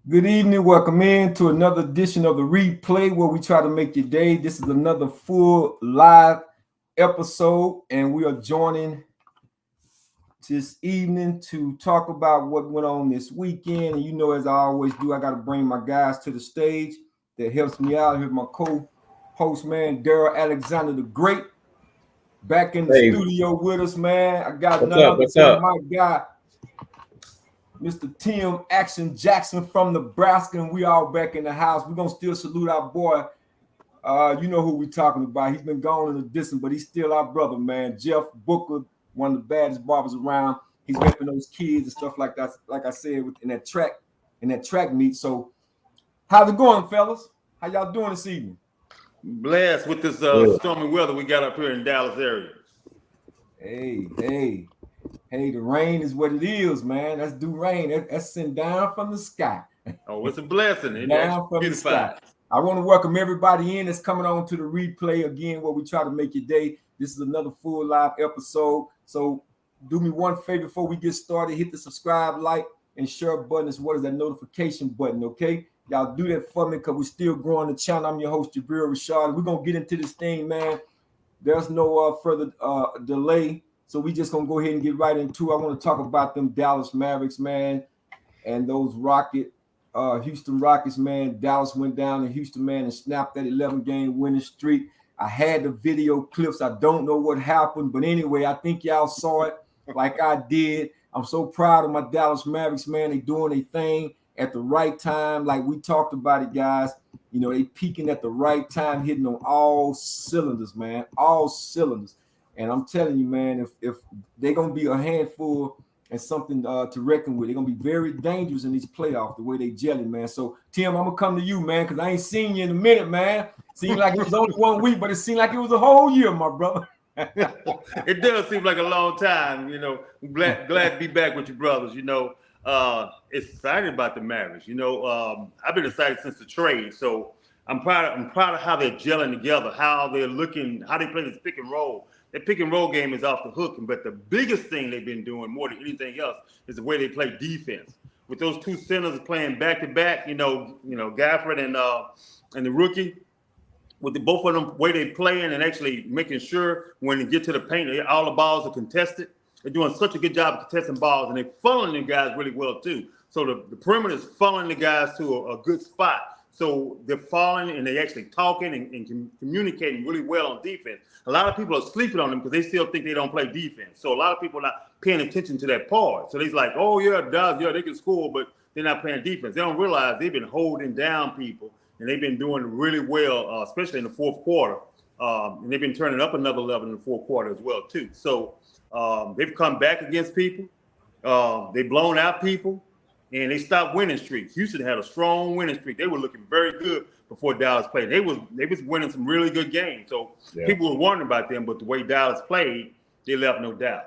Good evening. Welcome in to another edition of the replay where we try to make your day. This is another full live episode, and we are joining this evening to talk about what went on this weekend. And you know, as I always do, I got to bring my guys to the stage that helps me out. Here's my co-host, man, Daryl Alexander the Great, back in the studio with us, man. I got none other than my guy, Mr. Tim Action Jackson from Nebraska, and we all back in the house. We're going to still salute our boy. You know who we talking about. He's been gone in the distance, but he's still our brother, man. Jeff Booker, one of the baddest barbers around. He's repping those kids and stuff like that, like I said, in that track meet. So how's it going, fellas? How y'all doing this evening? Blessed with this stormy weather we got up here in Dallas area. Hey, the rain is what it is, man. That's due rain. That's sent down from the sky. Oh, it's a blessing. Down from the sky. I want to welcome everybody in that's coming on to the replay again, where we try to make your day. This is another full live episode. So do me one favor before we get started. Hit the subscribe, like, and share button as well as that notification button, okay? Y'all do that for me because we're still growing the channel. I'm your host, Jabril Rashad. We're going to get into this thing, man. There's no further delay. So we just going to go ahead and get right into it. I want to talk about them Dallas Mavericks, man, and those Houston Rockets, man. Dallas went down to Houston, man, and snapped that 11-game winning streak. I had the video clips. I don't know what happened, but anyway, I think y'all saw it like I did. I'm so proud of my Dallas Mavericks, man. They doing their thing at the right time, like we talked about it, guys. You know, they peaking at the right time, hitting on all cylinders, man, all cylinders. And I'm telling you, man, if they're going to be a handful and something to reckon with, they're going to be very dangerous in these playoffs, the way they jelly, man. So, Tim, I'm going to come to you, man, because I ain't seen you in a minute, man. Seemed like it was only 1 week, but it seemed like it was a whole year, my brother. It does seem like a long time, you know. I'm glad to be back with you, brothers. You know, excited about the Mavericks. You know, I've been excited since the trade, so I'm proud of how they're gelling together, how they're looking, how they play this pick and roll. That pick and roll game is off the hook, but the biggest thing they've been doing more than anything else is the way they play defense. With those two centers playing back to back, you know, Gafford and the rookie, with both of them way they playing and actually making sure when they get to the paint, all the balls are contested. They're doing such a good job of contesting balls, and they're funneling the guys really well too. So the perimeter is funneling the guys to a good spot. So they're falling and they're actually talking and communicating really well on defense. A lot of people are sleeping on them because they still think they don't play defense. So a lot of people are not paying attention to that part. So they're like, oh, yeah, they can score, but they're not playing defense. They don't realize they've been holding down people, and they've been doing really well, especially in the fourth quarter. And they've been turning up another level in the fourth quarter as well, too. So they've come back against people. They've blown out people. And they stopped winning streaks. Houston had a strong winning streak. They were looking very good before Dallas played. They was winning some really good games. So people were wondering about them, but the way Dallas played, they left no doubt.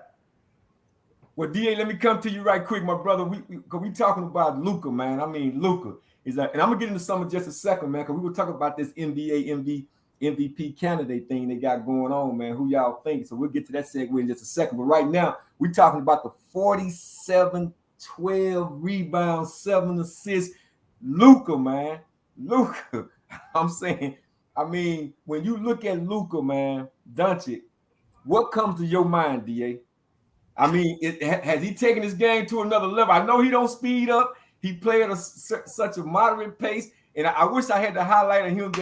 Well, DA, let me come to you right quick, my brother. We talking about Luka, man. I mean, Luka is that, and I'm gonna get into some in just a second, man, because we were talking about this NBA MVP candidate thing they got going on, man. Who y'all think? So we'll get to that segue in just a second. But right now, we're talking about the 47. 12 rebounds, 7 assists. Luka, man. Luka. I'm saying, I mean, when you look at Luka, man, Doncic, what comes to your mind, DA? I mean, has he taken his game to another level? I know he don't speed up. He played at such a moderate pace. And I wish I had the highlight of him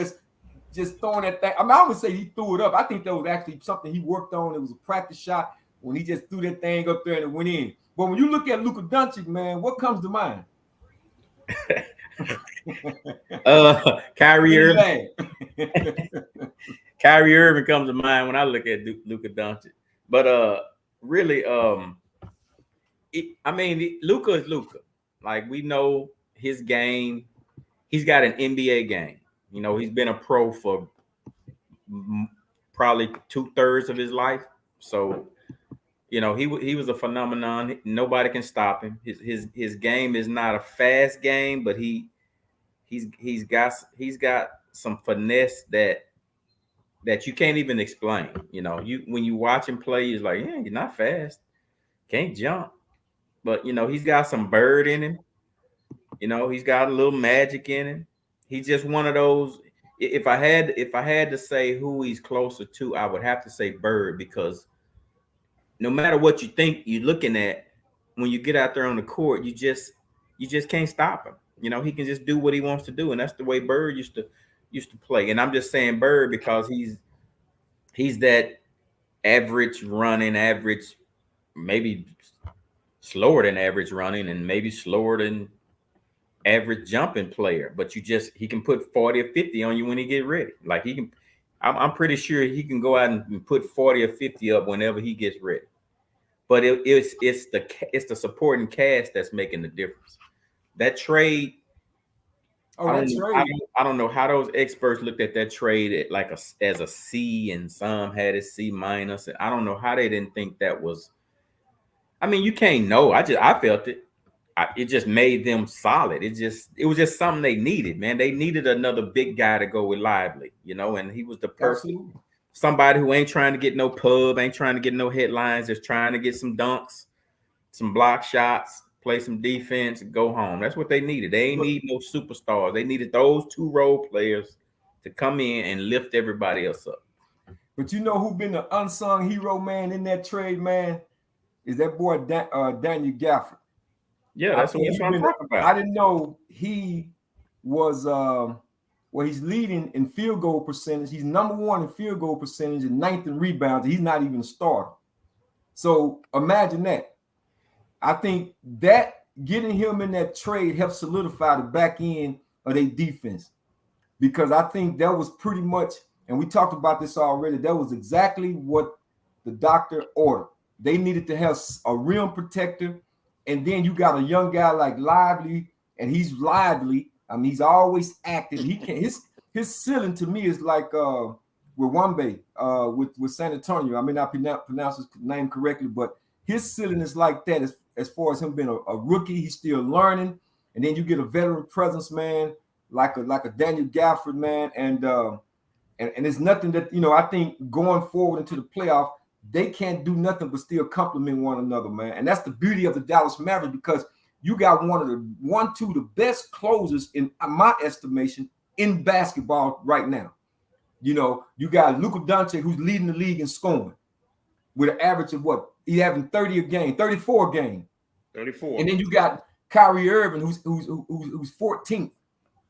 just throwing that thing. I mean, I would say he threw it up. I think that was actually something he worked on. It was a practice shot when he just threw that thing up there and it went in. But when you look at Luka Doncic, man, what comes to mind? Kyrie Irving. Kyrie Irving comes to mind when I look at Luka Doncic. But really, Luka is Luka. Like, we know his game. He's got an NBA game. You know, he's been a pro for probably 2/3 of his life. So, you know, he was a phenomenon. Nobody can stop him. His game is not a fast game, but he's got some finesse that you can't even explain. You know, when you watch him play, you're like, yeah, you're not fast, can't jump, but you know, he's got some bird in him. You know, he's got a little magic in him. He's just one of those. If I had to say who he's closer to, I would have to say Bird, because no matter what you think you're looking at, when you get out there on the court, you just can't stop him. You know, he can just do what he wants to do, and that's the way Bird used to play. And I'm just saying Bird because he's that average running, average, maybe slower than average running, and maybe slower than average jumping player. But he can put 40 or 50 on you when he get ready. Like he can, I'm pretty sure he can go out and put 40 or 50 up whenever he gets ready. But it's the supporting cast that's making the difference. That trade. I don't know how those experts looked at that trade as a C, and some had a C minus. I don't know how they didn't think that was. I mean, you can't know. I felt it. It just made them solid. It was just something they needed, man. They needed another big guy to go with Lively, you know, and he was the person. Somebody who ain't trying to get no pub, ain't trying to get no headlines, just trying to get some dunks, some block shots, play some defense, and go home. That's what they needed. They ain't need no superstars. They needed those two role players to come in and lift everybody else up. But you know who been the unsung hero, man, in that trade, man? Is that boy Daniel Gafford. Yeah, that's what I'm talking about. I didn't know he was he's leading in field goal percentage. He's number 1 in field goal percentage and 9th in rebounds. He's not even a starter. So imagine that. I think that getting him in that trade helped solidify the back end of their defense, because I think that was pretty much, and we talked about this already, that was exactly what the doctor ordered. They needed to have a rim protector, and then you got a young guy like Lively, and he's lively. I mean, he's always active. He can his ceiling to me is like with Wemby with San Antonio. I may not pronounce his name correctly, but his ceiling is like that as far as him being a rookie. He's still learning, and then you get a veteran presence, man, like a Daniel Gafford, man, and it's nothing that, you know, I think going forward into the playoff, they can't do nothing but still complement one another, man. And that's the beauty of the Dallas Mavericks, because you got two of the best closers in my estimation in basketball right now. You know, you got Luka Doncic, who's leading the league in scoring with an average of what? He having 30 a game, 34 a game. 34. And then you got Kyrie Irving, who's 14th,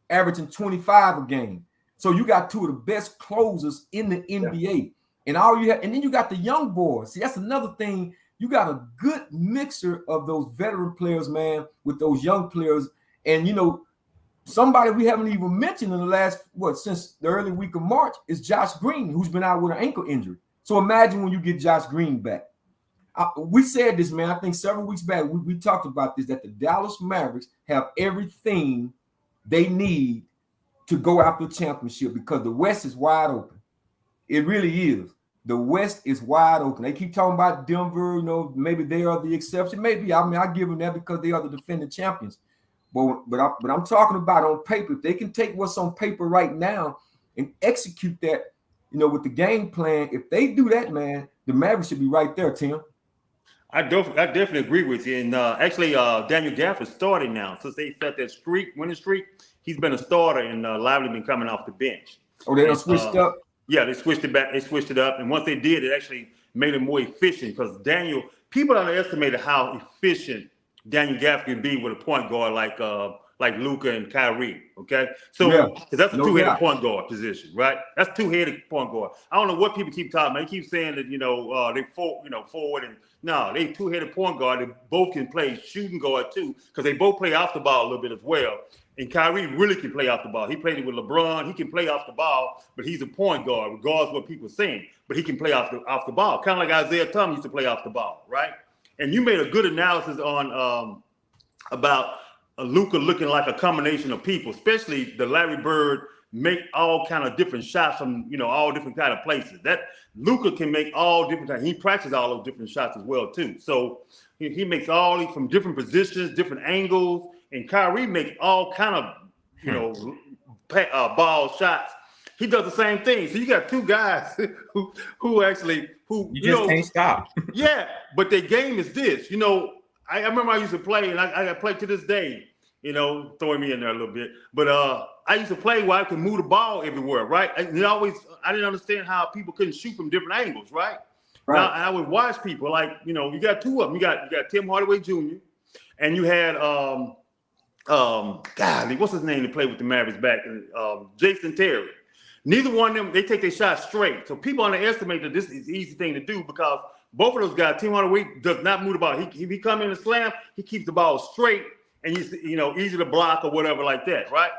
averaging 25 a game. So you got two of the best closers in the NBA. Yeah. And then you got the young boys. See, that's another thing. You got a good mixer of those veteran players, man, with those young players. And, you know, somebody we haven't even mentioned in the last, since the early week of March is Josh Green, who's been out with an ankle injury. So imagine when you get Josh Green back. We said this, man, I think several weeks back, we talked about this, that the Dallas Mavericks have everything they need to go after the championship, because the West is wide open. It really is. The West is wide open. They keep talking about Denver, you know, maybe they are the exception. Maybe, I mean, I give them that because they are the defending champions. But I'm talking about on paper. If they can take what's on paper right now and execute that, you know, with the game plan, if they do that, man, the Mavericks should be right there, Tim. I definitely agree with you. And actually, Daniel Gafford starting now. Since they set that winning streak, he's been a starter, and Lively been coming off the bench. Oh, they done switched up? Yeah, they switched it back. They switched it up. And once they did, it actually made it more efficient, because people underestimated how efficient Daniel Gafford can be with a point guard like Luka and Kyrie. Okay, so that's a two-headed point guard position, right? That's two-headed point guard. I don't know what people keep talking about. They keep saying that they forward and no, they two-headed point guard. They both can play shooting guard too, because they both play off the ball a little bit as well. And Kyrie really can play off the ball. He played it with LeBron. He can play off the ball, but he's a point guard, regardless of what people are saying. But he can play off the ball, kind of like Isaiah Thomas used to play off the ball, right? And you made a good analysis on about Luka looking like a combination of people, especially the Larry Bird make all kind of different shots from all different kind of places. That Luka can make all different times. He practices all those different shots as well too. So he makes all these from different positions, different angles, and Kyrie makes all kind of ball shots. He does the same thing. So you got two guys who you just can't stop. Yeah, but their game is this. I remember I used to play, and I play to this day. throwing me in there a little bit. But I used to play where I could move the ball everywhere, right? I didn't understand how people couldn't shoot from different angles, right? Now I would watch people like, you got two of them. You got Tim Hardaway Jr. and you had golly, what's his name to play with the Mavericks back? Jason Terry. Neither one of them, they take their shot straight. So people underestimate that this is an easy thing to do because both of those guys, Tim Hardaway does not move the ball. He come in and slam, he keeps the ball straight and he's easy to block or whatever like that, right?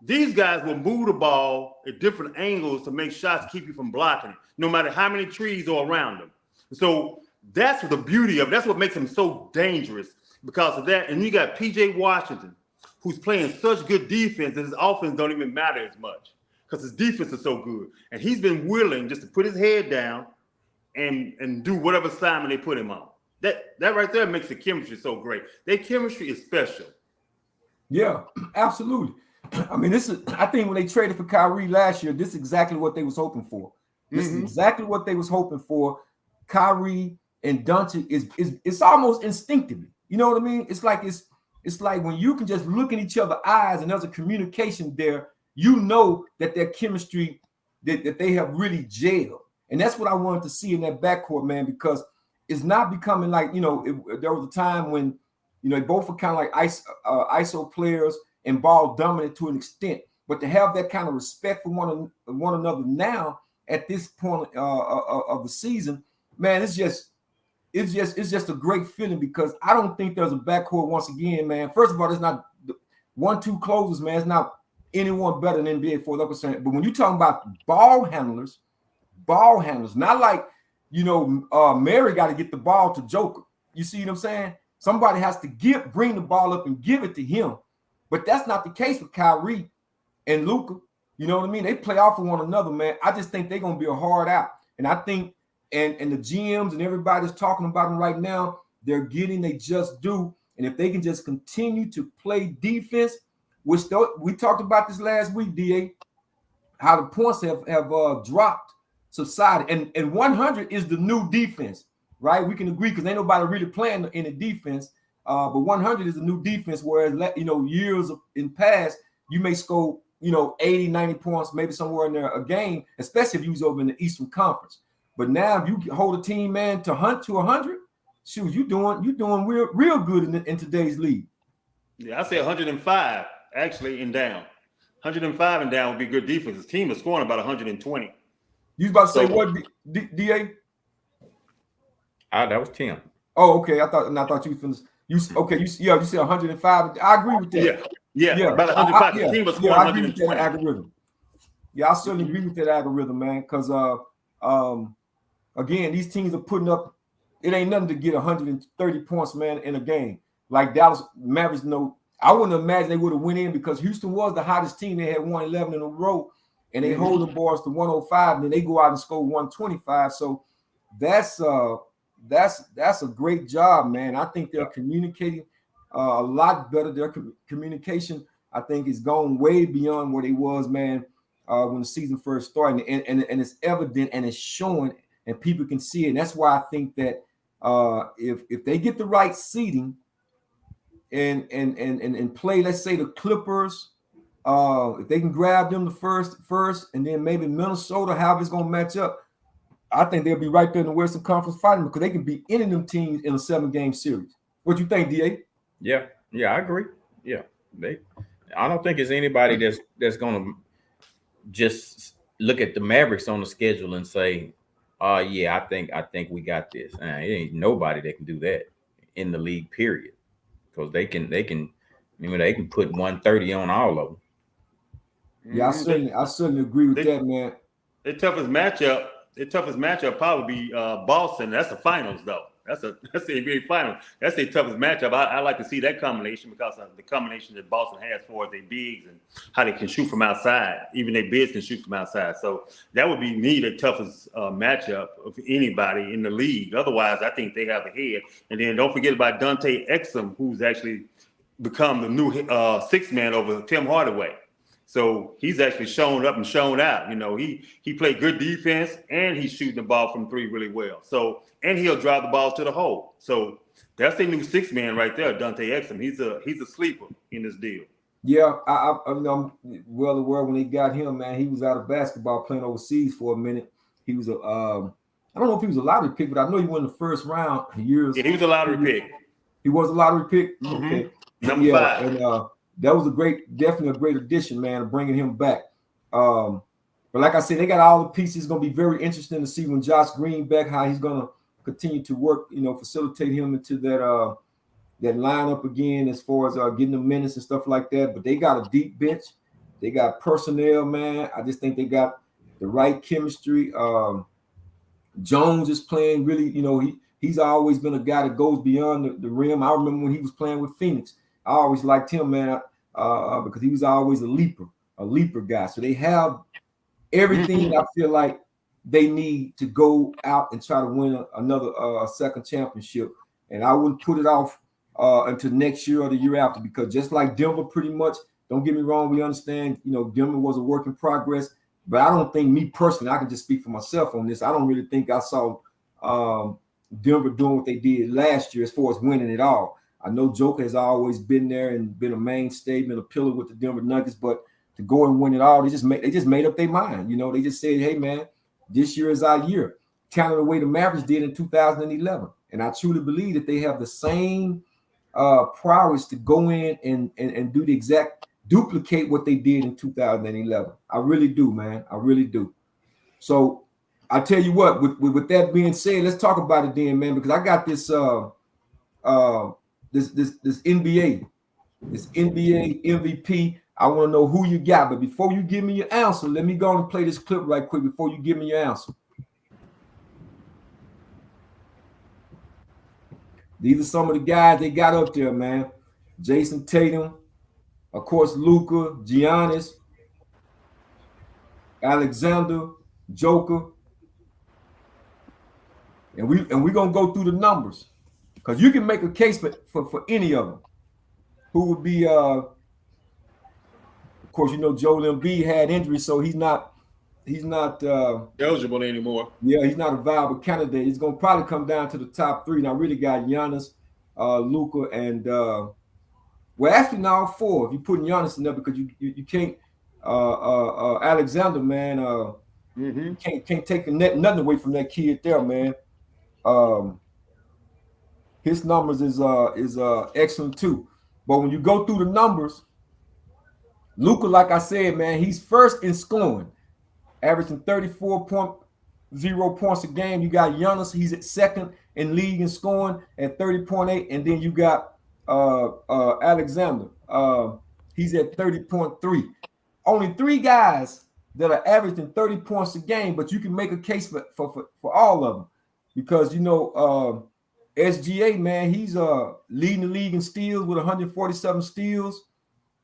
These guys will move the ball at different angles to make shots keep you from blocking it, no matter how many trees are around them. So that's the beauty of it. That's what makes him so dangerous because of that. And you got PJ Washington, who's playing such good defense that his offense don't even matter as much because his defense is so good. And he's been willing just to put his head down and do whatever assignment they put him on. That right there makes the chemistry so great. Their chemistry is special. Yeah, absolutely. I mean, I think when they traded for Kyrie last year, this is exactly what they was hoping for. This is exactly what they was hoping for. Kyrie and Doncic it's almost instinctively. You know what I mean? It's like when you can just look in each other's eyes and there's a communication there, that their chemistry, that they have really gelled. And that's what I wanted to see in that backcourt, man, because it's not becoming like, there was a time when, they both were kind of like ISO players and ball dominant to an extent. But to have that kind of respect for one another now at this point of the season, man, it's just a great feeling because I don't think there's a backcourt once again, man. First of all, there's not 1-2 closers, man. It's not anyone better than NBA for that percent. But when you're talking about ball handlers, not like Mary got to get the ball to Joker. You see what I'm saying? Somebody has to bring the ball up and give it to him. But that's not the case with Kyrie and Luka. You know what I mean? They play off of one another, man. I just think they're gonna be a hard out. And I think and the GMs and everybody's talking about them right now, they're getting they just do. And if they can just continue to play defense, which we talked about this last week, DA, how the points have dropped, subsided. And 100 is the new defense, right? We can agree because ain't nobody really playing in the defense. But 100 is a new defense, whereas years in past, you may score 80, 90 points, maybe somewhere in there a game, especially if you was over in the Eastern Conference. But now if you hold a team, man, to 100, shoot, you doing real good in today's league. Yeah, I say 105 actually and down. 105 and down would be good defense. This team is scoring about 120. You was about to say what, DA? That was Tim. Oh, okay. I thought you finished. You said 105. I agree with that. Yeah. About 105. The team was scoring 120. Algorithm. Yeah, I certainly agree with that algorithm, man. Because again, these teams are putting up. It ain't nothing to get 130 points, man, in a game. Like Dallas Mavericks. I wouldn't imagine they would have went in because Houston was the hottest team. They had won 11 in a row, and they hold the bars to 105, and then they go out and score 125. So that's a great job, man. I think they're communicating a lot better. Their communication, I think, is gone way beyond what it was, man, when the season first started. And it's evident and it's showing, and people can see it. And that's why I think that if they get the right seeding and play, let's say the Clippers, if they can grab them the first, and then maybe Minnesota, how it's going to match up, I think they'll be right there in the Western Conference fighting because they can beat any of them teams in a 7-game series. What you think, DA? Yeah, I agree. Yeah, I don't think it's anybody that's going to just look at the Mavericks on the schedule and say, I think we got this. It ain't nobody that can do that in the league, period. Because they can put 130 on all of them. Yeah, I certainly agree with that, man. Their toughest matchup probably be Boston. That's the finals, though. That's the NBA finals. That's their toughest matchup. I like to see that combination because of the combination that Boston has for their bigs and how they can shoot from outside. Even their bigs can shoot from outside. So that would be the toughest matchup of anybody in the league. Otherwise, I think they have a head. And then don't forget about Dante Exum, who's actually become the new sixth man over Tim Hardaway. So he's actually shown up and shown out. He played good defense and he's shooting the ball from three really well. So, and he'll drive the ball to the hole. So That's the new six man right there, Dante Exum. He's a sleeper in this deal. Yeah, I'm well aware when they got him, man. He was out of basketball playing overseas for a minute. He was I don't know if he was a lottery pick, but I know he won the first round years. Yeah, he was a lottery pick. He was a lottery pick. Mm-hmm. Okay, Number 5. And that was definitely a great addition, man, bringing him back. But like I said, they got all the pieces. It's gonna be very interesting to see when Josh Green back, how he's gonna continue to work, facilitate him into that lineup again, as far as getting the minutes and stuff like that. But they got a deep bench. They got personnel, man. I just think they got the right chemistry. Jones is playing really, he's always been a guy that goes beyond the rim. I remember when he was playing with Phoenix. I always liked him, man, because he was always a leaper guy. So they have everything I feel like they need to go out and try to win another second championship. And I wouldn't put it off until next year or the year after, because just like Denver, pretty much, don't get me wrong, we understand, Denver was a work in progress, but I don't think, me personally, I can just speak for myself on this, I don't really think I saw Denver doing what they did last year as far as winning it all. I know Joker has always been there and been a mainstay, been a pillar with the Denver Nuggets, but to go and win it all, they just made up their mind. They just said, hey, man, this year is our year. Kind of the way the Mavericks did in 2011. And I truly believe that they have the same prowess to go in and do the exact duplicate what they did in 2011. I really do, man. I really do. So I tell you what, with that being said, let's talk about it then, man, because I got this this NBA MVP. I want to know who you got. But before you give me your answer, let me go and play this clip right quick before you give me your answer. These are some of the guys they got up there, man. Jason Tatum, of course, Luka, Giannis, Alexander, Joker. And we're gonna go through the numbers, because you can make a case for any of them. Who would be of course, Joel Embiid had injury, so he's not eligible anymore. Yeah, he's not a viable candidate. He's gonna probably come down to the top 3. And I really got Giannis, Luka, and actually now 4 if you're putting Giannis in there, because you can't Alexander, man, can't take nothing away from that kid there, man. His numbers is excellent too. But when you go through the numbers, Luka, like I said, man, he's first in scoring, averaging 34.0 points a game. You got Giannis, he's at second in league in scoring at 30.8, and then you got Alexander, he's at 30.3. Only 3 guys that are averaging 30 points a game, but you can make a case for all of them, because SGA, man, he's leading the league in steals with 147 steals.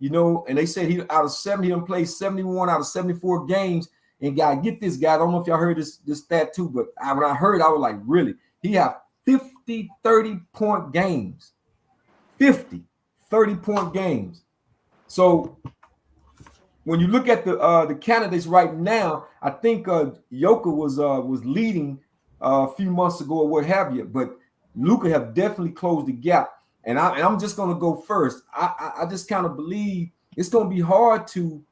And they said he out of 70, he done played 71 out of 74 games. And get this guy, I don't know if y'all heard this stat too, but when I heard, I was like, really? He had 50 30-point games. 50 30-point games. So when you look at the candidates right now, I think Joker was leading a few months ago or what have you, but Luka have definitely closed the gap. And I'm just gonna go first. I just kind of believe it's gonna be hard to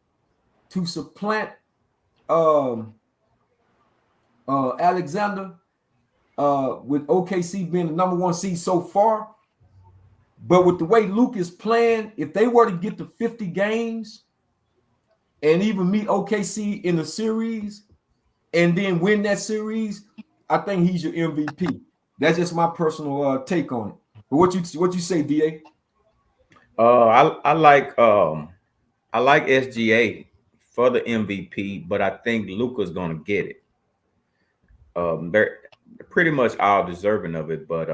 supplant Alexander with OKC being the number 1 seed so far. But with the way Luka is playing, if they were to get to 50 games and even meet OKC in the series and then win that series, I think he's your MVP. That's just my personal take on it. But what you say, DA? I like SGA for the MVP, but I think Luka's gonna get it. They're pretty much all deserving of it, but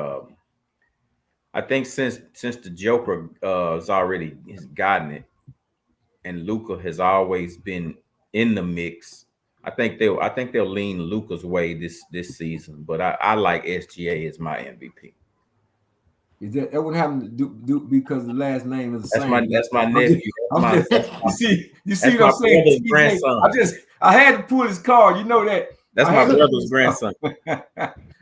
I think since the Joker has gotten it, and Luka has always been in the mix, I think they'll lean Luka's way this season. But I like SGA as my MVP. Is that wouldn't happen to do because the last name is the same? That's my nephew. You see what I'm saying? I had to pull his card. You know that That's my brother's grandson.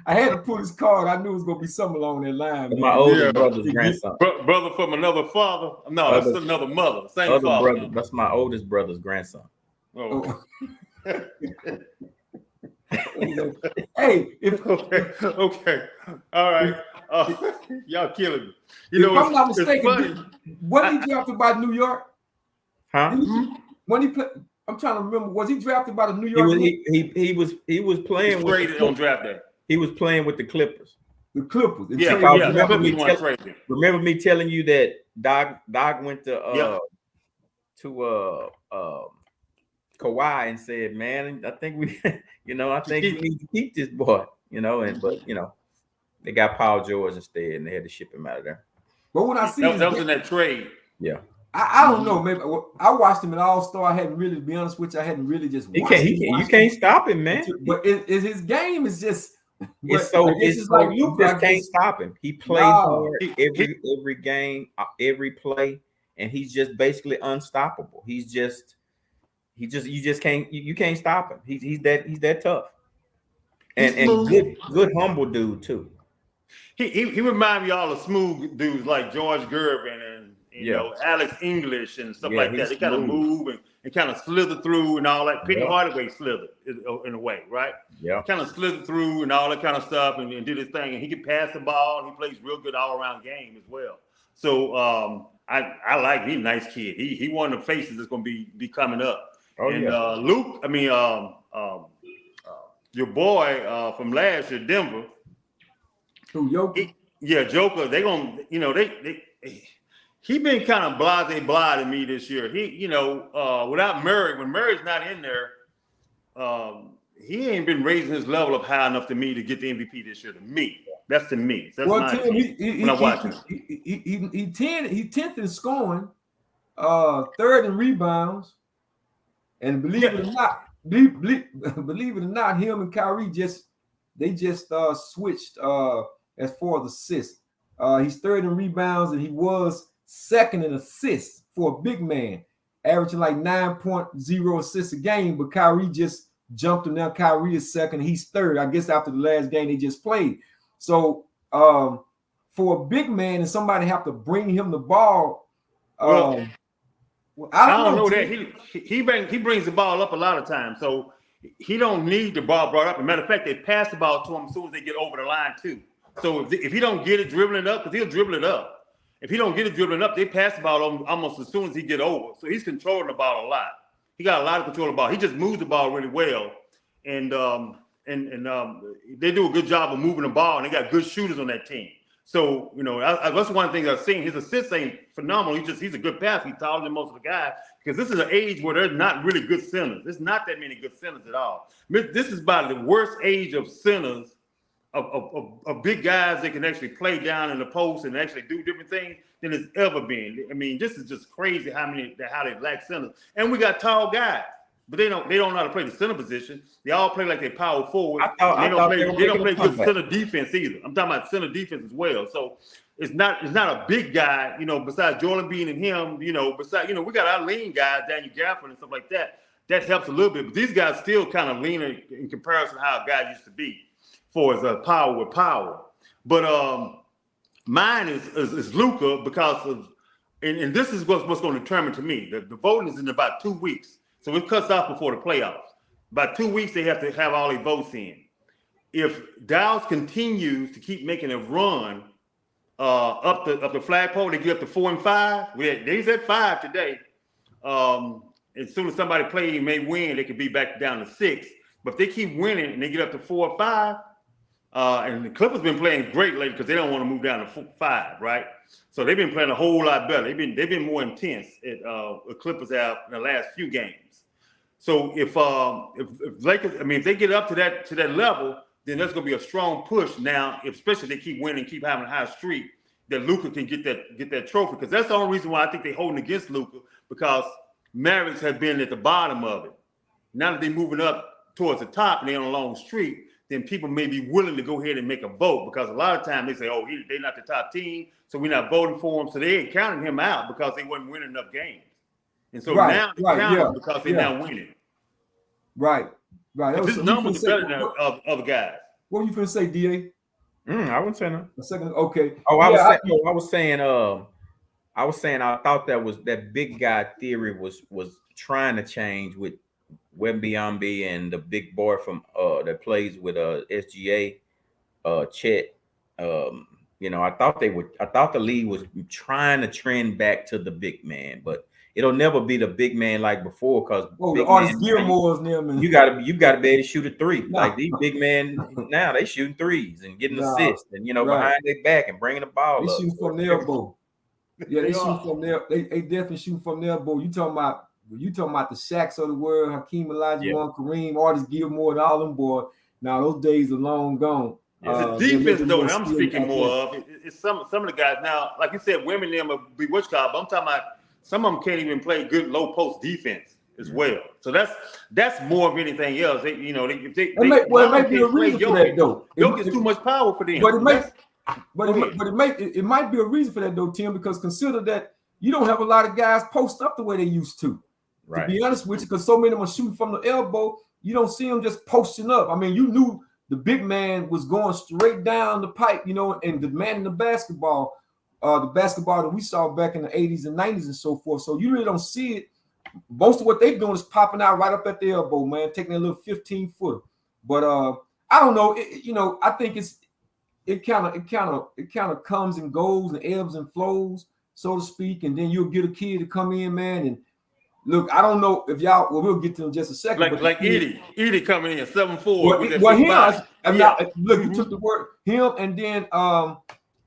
I had to put his card. I knew it was gonna be something along that line. That's Man. my oldest brother's grandson. Brother from another father? No, that's another mother. Same father. Brother. That's my oldest brother's grandson. Oh. Hey, okay, all right. Y'all killing me. If I'm not mistaken, wasn't he drafted by New York? Huh? When he played, I'm trying to remember. Was he drafted by the New York? He was playing with on draft day. He was playing with the Clippers. The Clippers. Remember me telling you that Doc went to Kawhi and said, "Man, I think we need to keep this boy." But they got Paul George instead, and they had to ship him out of there. But when I see that was in that trade. Yeah. I don't know. Maybe I watched him in All-Star. I hadn't really, to be honest with you, I hadn't really just watched him. You can't stop him, man. But his game is just. It's like Luka. You just can't stop him. He plays hard every game, every play, and he's just basically unstoppable. You can't stop him. He's that tough. And good humble dude too. He reminds me of all the smooth dudes like George Gervin and Alex English and stuff like that. They kind of move and kind of slither through and all that. Penny Hardaway slithered in a way, right? Yeah. Kind of slithered through and all that kind of stuff and did his thing. And he can pass the ball. And he plays real good all-around game as well. So I like him. He's a nice kid. He one of the faces that's going to be coming up. Luke, your boy from last year, Denver. Who, Joker? Joker. They gonna, he been kind of blah to me this year. He, without Murray, when Murray's not in there, he ain't been raising his level up high enough to me to get the MVP this year. To me, that's to me. That's my opinion when I watch him. He 10th in scoring, 3rd in rebounds, and believe it or not, him and Kyrie just switched as far as assists. He's 3rd in rebounds, and he was 2nd in assists for a big man, averaging like 9.0 assists a game. But Kyrie just jumped him. Now Kyrie is 2nd. He's 3rd. I guess after the last game they just played. So for a big man and somebody have to bring him the ball. I don't know that he brings the ball up a lot of times, so he don't need the ball brought up. As a matter of fact, they pass the ball to him as soon as they get over the line too. So if he don't get it dribbling up, because he'll dribble it up. If he don't get it dribbling up, they pass the ball almost as soon as he get over. So he's controlling the ball a lot. He got a lot of control of the ball. He just moves the ball really well, and they do a good job of moving the ball, and they got good shooters on that team. So that's one thing I've seen. His assists ain't phenomenal. He's a good passer. He's taller than most of the guys because this is an age where there's not really good centers. There's not that many good centers at all. This is about the worst age of centers. Of big guys that can actually play down in the post and actually do different things than it's ever been. I mean, this is just crazy how they lack centers. And we got tall guys, but they don't know how to play the center position. They all play like they power forward. They don't play good center defense either. I'm talking about center defense as well. So it's not a big guy, besides Jordan Bean and him, we got our lean guys, Daniel Gafford and stuff like that. That helps a little bit, but these guys still kind of leaner in comparison to how a guy used to be. For his power with power, but mine is Luka because of, and this is what's going to determine to me. The voting is in about 2 weeks, so it cuts off before the playoffs. About 2 weeks, they have to have all their votes in. If Dallas continues to keep making a run up the flagpole, they get up to 4 and 5. They said 5 today. As soon as somebody may win, they could be back down to 6. But if they keep winning and they get up to 4 or 5. And the Clippers been playing great lately because they don't want to move down to 5, right? So they've been playing a whole lot better. They've been more intense at the Clippers have in the last few games. So if Lakers, if they get up to that level, then there's going to be a strong push now. Especially if they keep winning, keep having a high streak, that Luka can get that trophy. Because that's the only reason why I think they're holding against Luka, because Mavericks have been at the bottom of it. Now that they're moving up towards the top and they're on a long streak, then people may be willing to go ahead and make a vote, because a lot of times they say, oh, they're not the top team, so we're not voting for him. So they ain't counting him out because they wasn't winning enough games. And so now they count him because they're now winning. Right. Right. His numbers are better than other guys. What were you finna say, DA? I wouldn't say no. A second. Okay. Oh, I was saying I thought that big guy theory was trying to change with Wembyambi and the big boy from that plays with SGA, Chet. I thought the league was trying to trend back to the big man, but it'll never be the big man like before because the artist Gilmore's them. You gotta be able to shoot a three. Like these big men now, they shooting threes and getting assists and behind their back and bringing the ball they up. Shooting from the elbow. Yeah, they shoot from there. They definitely shoot from the elbow. You talking about the Shaqs of the world, Hakeem Olajuwon, Kareem, Artist Gilmore, and all them boys. Now those days are long gone. It's the defense though, and I'm speaking more of. It's some of the guys now, like you said, women them will be what's called, but I'm talking about some of them can't even play good low post defense as well. So that's more of anything else. They might be a reason for that though. Jokic is too much power for them. It might be a reason for that though, Tim, because consider that you don't have a lot of guys post up the way they used to. Right. To be honest with you, because so many of them are shooting from the elbow, you don't see them just posting up. I mean, you knew the big man was going straight down the pipe, and demanding the basketball that we saw back in the 80s and 90s and so forth. So you really don't see it. Most of what they're doing is popping out right up at the elbow, man, taking a little 15-footer. But I don't know. I think it kind of comes and goes and ebbs and flows, so to speak. And then you'll get a kid to come in, man, and look, I don't know if y'all. Well, we'll get to in just a second. Like Edie coming in 7'4". Look, you took the word him, and then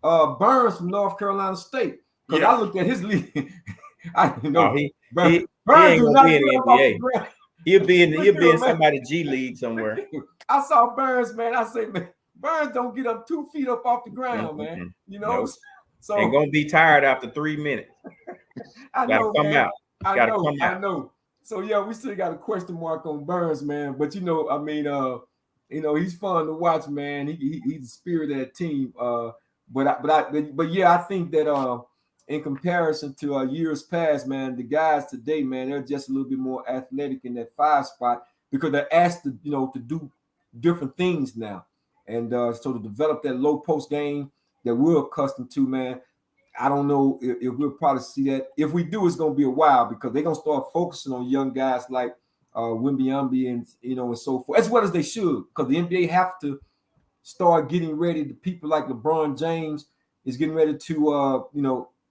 Burns from North Carolina State. Because I looked at his league. I know Burns do not be in the NBA. He'll be in somebody's G League somewhere. I saw Burns, man. I say, man, Burns don't get up 2 feet up off the ground, man. Nope. So ain't gonna be tired after 3 minutes. I know, come man. out. I know. So yeah, we still got a question mark on Burns, man. But he's fun to watch, man. He's the spirit of that team. But yeah, I think that in comparison to years past, man, the guys today, man, they're just a little bit more athletic in that 5 spot because they're asked to do different things now, and so to develop that low post game that we're accustomed to, man. I don't know if we'll probably see that. If we do, it's going to be a while because they're going to start focusing on young guys like Wembyambi and and so forth, as well as they should, because the NBA have to start getting ready. The people like LeBron James is getting ready to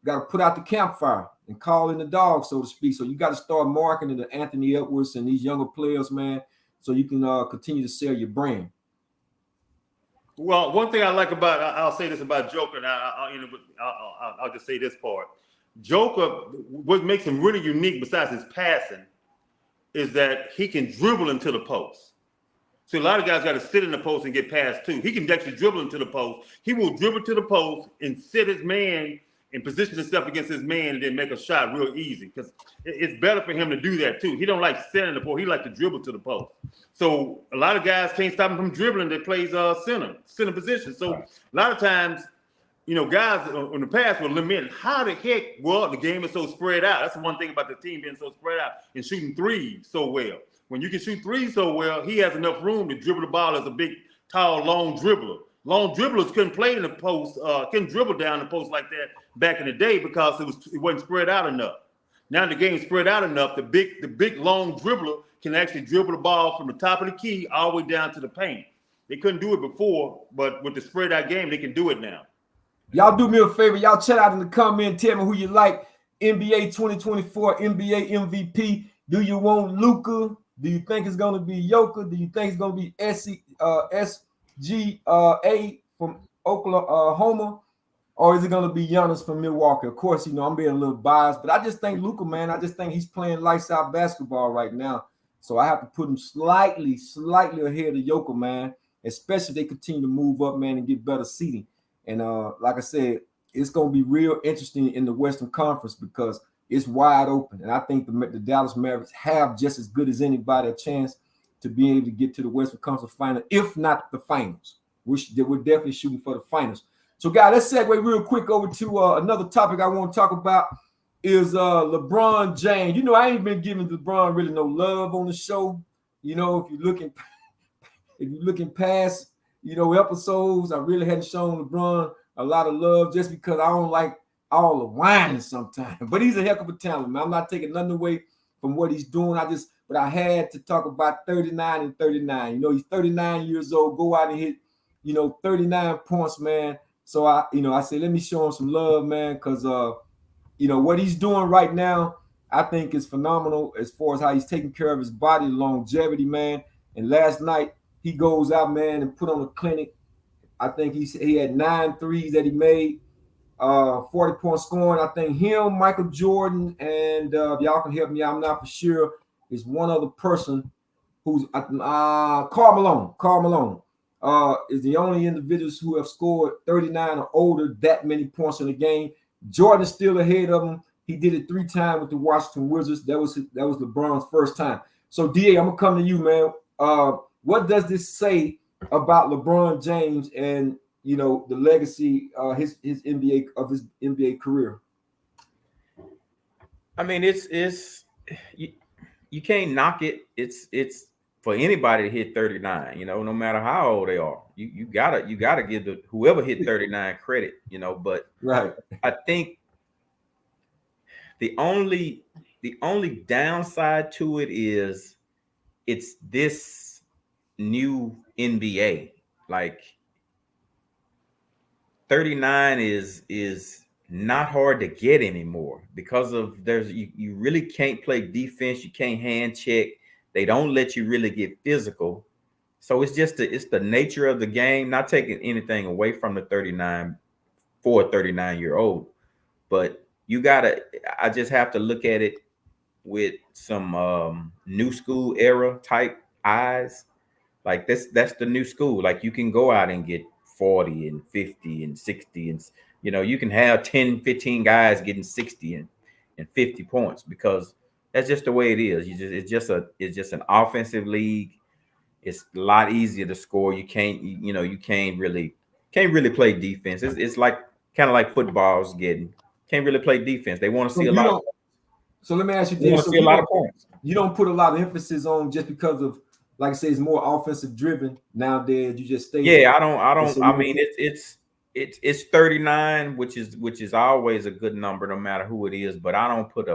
got to put out the campfire and call in the dog, so to speak. So you got to start marketing to Anthony Edwards and these younger players, man, so you can continue to sell your brand. Well, one thing I like about I'll say this about Joker, and I'll just say this part. Joker, what makes him really unique besides his passing is that he can dribble into the post. So a lot of guys got to sit in the post and get past too. He can actually dribble into the post. He will dribble to the post and sit his man and position himself against his man and then make a shot real easy because it's better for him to do that too. He don't like sitting in the post. He like to dribble to the post. So a lot of guys can't stop him from dribbling that plays center position. So a lot of times, guys in the past will lament how the heck, well, the game is so spread out. That's the one thing about the team being so spread out and shooting threes so well. When you can shoot threes so well, he has enough room to dribble the ball as a big, tall, long dribbler. Long dribblers couldn't play in the post, couldn't dribble down the post like that back in the day because it wasn't spread out enough. Now the game's spread out enough. The big long dribbler can actually dribble the ball from the top of the key all the way down to the paint. They couldn't do it before, but with the spread out game, they can do it now. Y'all do me a favor. Y'all chat out in the comment. Tell me who you like. NBA 2024 NBA MVP. Do you want Luka? Do you think it's going to be Joker? Do you think it's going to be SGA from Oklahoma? Or is it going to be Giannis from Milwaukee? Of course, I'm being a little biased, but I just think Luka, man, I just think he's playing lights out basketball right now. So I have to put him slightly ahead of Joker, man, especially if they continue to move up, man, and get better seating. And like I said, it's going to be real interesting in the Western Conference because it's wide open. And I think the Dallas Mavericks have just as good as anybody a chance to be able to get to the Western Conference final, if not the finals, which we're definitely shooting for the finals. So, guys, let's segue real quick over to another topic I want to talk about is LeBron James. I ain't been giving LeBron really no love on the show. you know, if you're looking past, you know, episodes, I really hadn't shown LeBron a lot of love just because I don't like all the whining sometimes. But he's a heck of a talent, man. I'm not taking nothing away from what he's doing. But I had to talk about 39 and 39. You know, he's 39 years old. Go out and hit, you know, 39 points, man. So I said, let me show him some love, man, because you know, what he's doing right now, I think is phenomenal as far as how he's taking care of his body, longevity, man. And last night he goes out, man, and put on a clinic. I think he had 9 threes that he made, 40-point scoring. I think him, Michael Jordan, and if y'all can help me, I'm not for sure, is one other person who's Karl Malone. Karl Malone is the only individuals who have scored 39 or older that many points in a game. Jordan is still ahead of him. He did it 3 times with the Washington Wizards. That was LeBron's first time. So, DA, I'm going to come to you, man. What does this say about LeBron James and, you know, the legacy his NBA career? I mean, it's you can't knock it. It's for anybody to hit 39, you know, no matter how old they are. You gotta give whoever hit 39 credit, you know. But right, I think the only downside to it is it's this new NBA. Like 39 is not hard to get anymore because of you really can't play defense, you can't hand check. They don't let you really get physical. So it's just it's the nature of the game, not taking anything away from the 39 for a 39-year-old. But I just have to look at it with some new school era type eyes. Like that's the new school. Like you can go out and get 40 and 50 and 60 and, you know, you can have 10, 15 guys getting 60 and 50 points because that's just the way it is. It's just an offensive league. It's a lot easier to score. You can't really play defense. It's like kind of like football's can't really play defense. They want to see a lot. So let me ask you this. Want to see a lot of points. You don't put a lot of emphasis on just because of, like I say, it's more offensive driven nowadays. You just stay. Yeah, I don't. So I mean, it's 39, which is always a good number, no matter who it is. But I don't put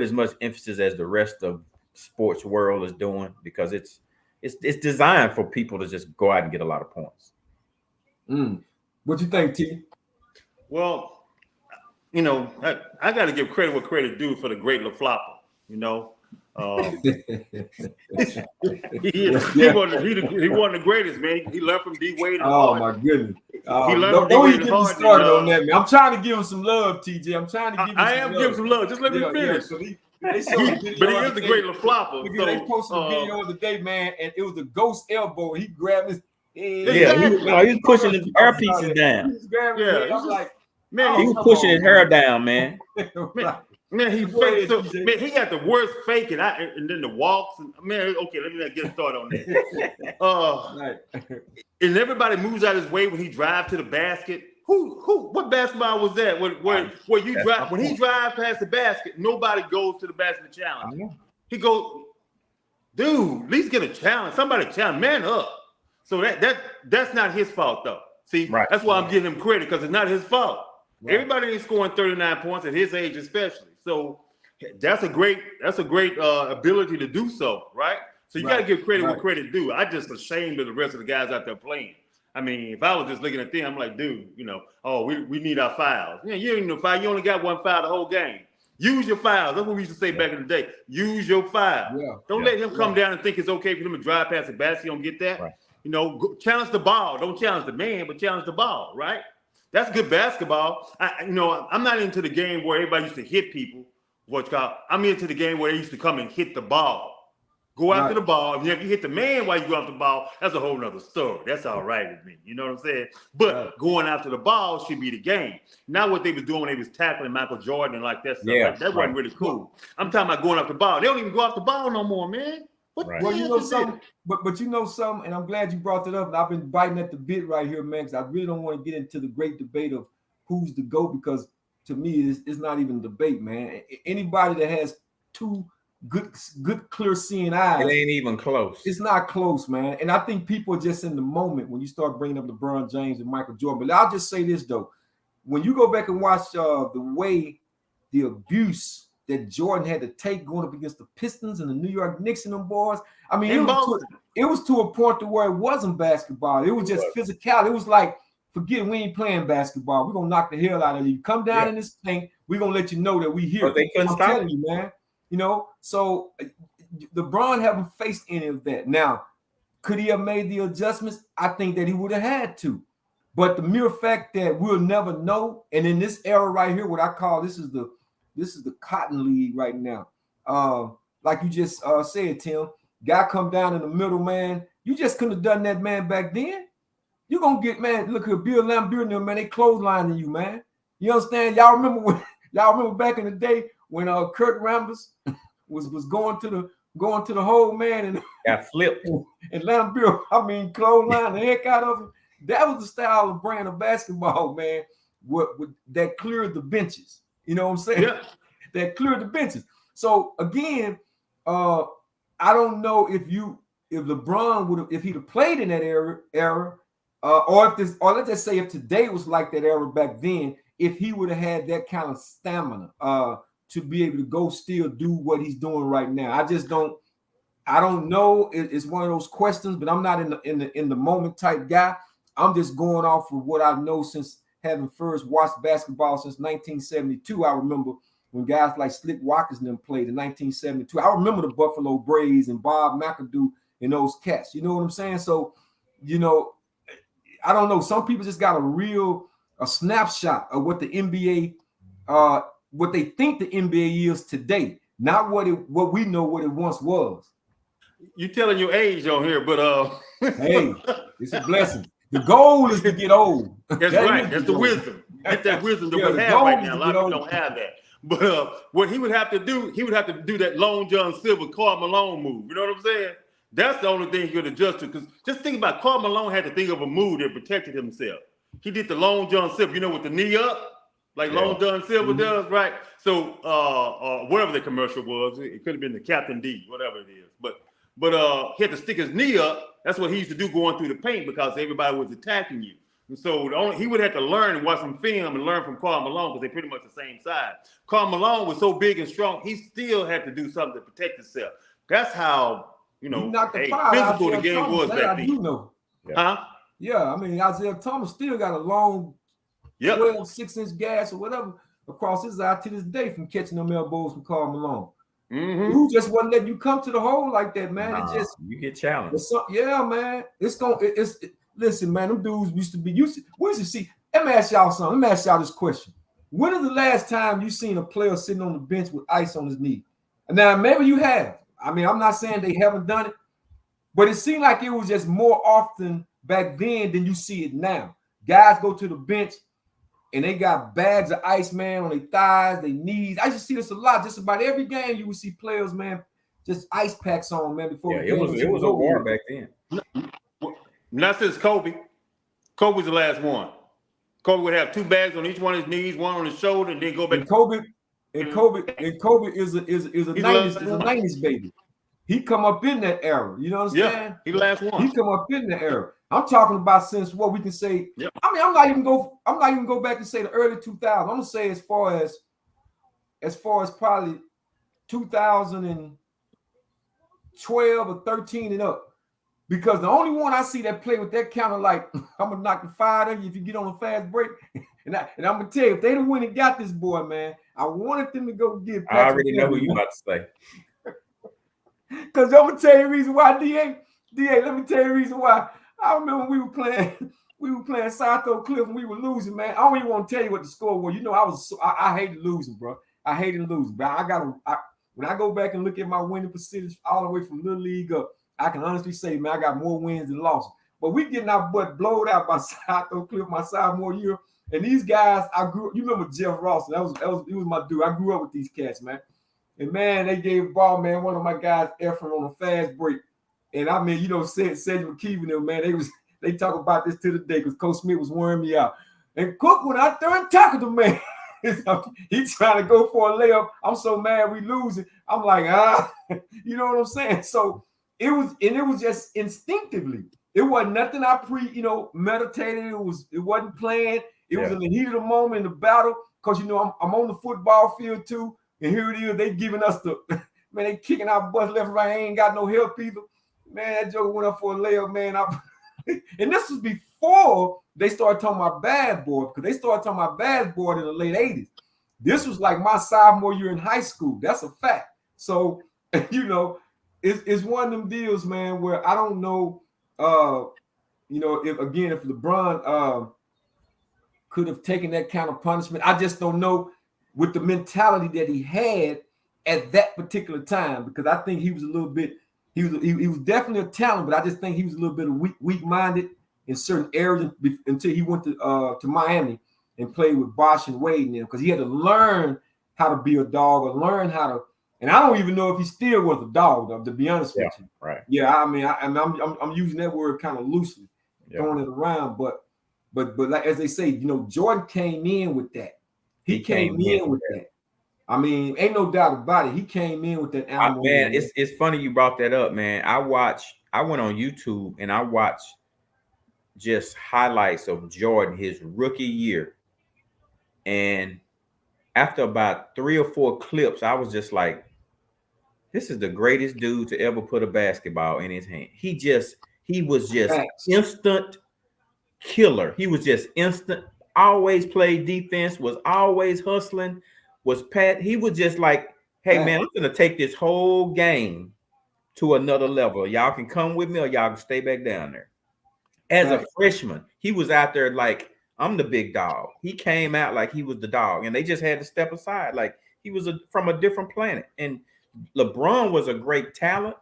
as much emphasis as the rest of sports world is doing because it's designed for people to just go out and get a lot of points. What you think, T? Well, you know, I got to give credit where credit due for the great LaFlopper. You know. He wasn't the greatest, man. He learned from D Wade. Oh my goodness! He learned from D Wade and Harden. Started on that, man. I'm trying to give him some love, TJ. I'm trying to give him. I am giving some love. Just let me finish. So he but he is the great LaFlopper. So they posted a video the day, man, and it was a ghost elbow. He grabbed his head. Yeah, he was pushing his hair pieces down. He was grabbing his head. I'm like, man, he was pushing his hair down, man. Man, he faked. So, man, he got the worst fake, and then the walks. And, man, okay, let me not get started on that. And everybody moves out his way when he drives to the basket. What basketball was that? Where you drive when he drives past the basket, nobody goes to the basket challenge. He goes, dude, at least get a challenge. Somebody challenge, man up. So that's not his fault though. See, that's why I'm giving him credit because it's not his fault. Right. Everybody ain't scoring 39 points at his age, especially. So that's a great ability to do so, right? So you got to give credit where credit due. I just ashamed of the rest of the guys out there playing. I mean, if I was just looking at them, I'm like, dude, you know, we need our fouls. Yeah, you ain't no foul. You only got one foul the whole game. Use your fouls. That's what we used to say back in the day. Use your foul. Yeah. Don't let him come down and think it's okay for him to drive past the basket. You don't get that. Right. You know, challenge the ball. Don't challenge the man, but challenge the ball, right? That's good basketball. I'm not into the game where everybody used to hit people. I'm into the game where they used to come and hit the ball. Go after the ball. And if you hit the man while you go after the ball, that's a whole nother story. That's all right with me. You know what I'm saying? But going after the ball should be the game. Not what they was doing when they was tackling Michael Jordan and like that stuff. Yeah, that wasn't really cool. I'm talking about going after the ball. They don't even go after the ball no more, man. Well, you know something, but you know something, and I'm glad you brought it up. And I've been biting at the bit right here, man, because I really don't want to get into the great debate of who's the GOAT, because to me, it's not even a debate, man. Anybody that has 2 good clear seeing eyes. It ain't even close. It's not close, man. And I think people are just in the moment when you start bringing up LeBron James and Michael Jordan. But I'll just say this though, when you go back and watch the way the abuse that Jordan had to take going up against the Pistons and the New York Knicks and them boys, I mean, it was to a point to where it wasn't basketball. It was just physical. It was like, forget, we ain't playing basketball. We're gonna knock the hell out of you. Come down in this paint. We're gonna let you know that we here. But they couldn't I'm stop telling you, man. You know, so LeBron haven't faced any of that. Now, could he have made the adjustments? I think that he would have had to. But the mere fact that we'll never know, and in this era right here, what I call this is the Cotton League right now. Like you just said, Tim, guy come down in the middle, man. You just couldn't have done that, man, back then. You're gonna get, man. Look at Bill Lambier and them, man. They clotheslining you, man. You understand? Y'all remember back in the day when Kurt Rambis was going to the hole, man, and got flipped. And Lambier, I mean, clothesline the heck out of him. That was the style of brand of basketball, man. That cleared the benches. You know what I'm saying? Yeah. That cleared the benches. So again, I don't know if LeBron would have, if he'd have played in that era, or let's just say if today was like that era back then, if he would have had that kind of stamina to be able to go still do what he's doing right now. I don't know. It's one of those questions, but I'm not in the moment type guy. I'm just going off of what I know since having first watched basketball since 1972. I remember when guys like Slick Watkins and them played in 1972. I remember the Buffalo Braves and Bob McAdoo and those cats. You know what I'm saying? So, you know, I don't know. Some people just got a snapshot of what the NBA, what they think the NBA is today, not what we know what it once was. You telling your age on here, but hey, it's a blessing. The goal is to get old. That's right. That's the wisdom. Get that wisdom that we have right now. A lot of people don't have that. But what he would have to do, that Long John Silver, Karl Malone move. You know what I'm saying? That's the only thing he could adjust to. Because just think about Karl Malone had to think of a move that protected himself. He did the Long John Silver, you know, with the knee up, like Long John Silver does, right? So whatever the commercial was, it could have been the Captain D, whatever it is. But he had to stick his knee up. That's what he used to do going through the paint because everybody was attacking you. And so he would have to learn and watch some film and learn from Karl Malone because they're pretty much the same size. Karl Malone was so big and strong, he still had to do something to protect himself. That's how, you know, physical the game was back then. Huh? Yeah, I mean, Isaiah Thomas still got a long 12, 6-inch gas or whatever across his eye to this day from catching them elbows from Karl Malone. Mm-hmm. Who just wasn't letting you come to the hole like that, man. Nah, it just you get challenged. Yeah, man. Listen, man, them dudes used to see. Let me ask y'all something. Let me ask y'all this question. When is the last time you seen a player sitting on the bench with ice on his knee? Now, maybe you have. I mean, I'm not saying they haven't done it, but it seemed like it was just more often back then than you see it now. Guys go to the bench and they got bags of ice, man, on their thighs, their knees. I used to see this a lot. Just about every game you would see players, man, just ice packs on, man, before it was a war back then. Not since Kobe. Kobe was the last one. Kobe would have 2 bags on each one of his knees, one on his shoulder, and then go back. And Kobe is a 90s baby. He come up in that era. You know what I'm saying? Yeah, he the last one. He come up in the era. I'm talking about since what we can say. Yep. I mean, I'm not even go back and say the early 2000s. I'm gonna say as far as probably 2012 or 13 and up. Because the only one I see that play with that kind of like, I'm gonna knock the fire out of you if you get on a fast break. And I'm gonna tell you, if they'd have went and got this boy, man, I wanted them to go get Patrick. I already know who you about to say. Because I'm gonna tell you the reason why, DA, let me tell you the reason why. I remember we were playing South Oak Cliff and we were losing, man. I don't even want to tell you what the score was. You know, I hated losing, bro. I hated losing, but when I go back and look at my winning percentage all the way from Little League up, I can honestly say, man, I got more wins than losses. But we getting our butt blowed out by South Oak Cliff my sophomore year. And these guys, you remember Jeff Ross? He was my dude. I grew up with these cats, man. And man, they gave the ball, man, one of my guys effort on a fast break. And I mean, you know, Cedric McKeever and them, man, they talk about this to the day because Coach Smith was wearing me out. And Cook went out there and tackled the man. He's trying to go for a layup. I'm so mad we losing. I'm like, you know what I'm saying? So it was just instinctively. It wasn't nothing I meditated. It wasn't planned. It was in the heat of the moment in the battle. Because I'm on the football field too. And here it is, they giving us man, they kicking our butts left and right. I ain't got no help either. Man, that joker went up for a layup, man. And this was before they started talking about bad boy, because they started talking about bad boy in the late 80s. This was like my sophomore year in high school. That's a fact. So, it's one of them deals, man, where I don't know, if LeBron could have taken that kind of punishment. I just don't know with the mentality that he had at that particular time, because I think he was a little bit, he was definitely a talent, but I just think he was a little bit weak-minded in certain areas until he went to Miami and played with Bosh and Wade and them, because he had to learn how to be a dog or learn how to. And I don't even know if he still was a dog, though, to be honest with you. Right. Yeah, I mean, I'm using that word kind of loosely, throwing it around, but like as they say, Jordan came in with that. He came in with that. I mean, ain't no doubt about it. He came in with that animal. Man, it's funny you brought that up, man. I went on YouTube and I watched just highlights of Jordan his rookie year. And after about 3 or 4 clips, I was just like, this is the greatest dude to ever put a basketball in his hand. He was just instant killer. He was just instant, always played defense, was always hustling, he was just like, hey man, I'm gonna take this whole game to another level. Y'all can come with me or y'all can stay back down there. As a freshman, he was out there like, I'm the big dog. He came out like he was the dog, and they just had to step aside like he was from a different planet. And LeBron was a great talent,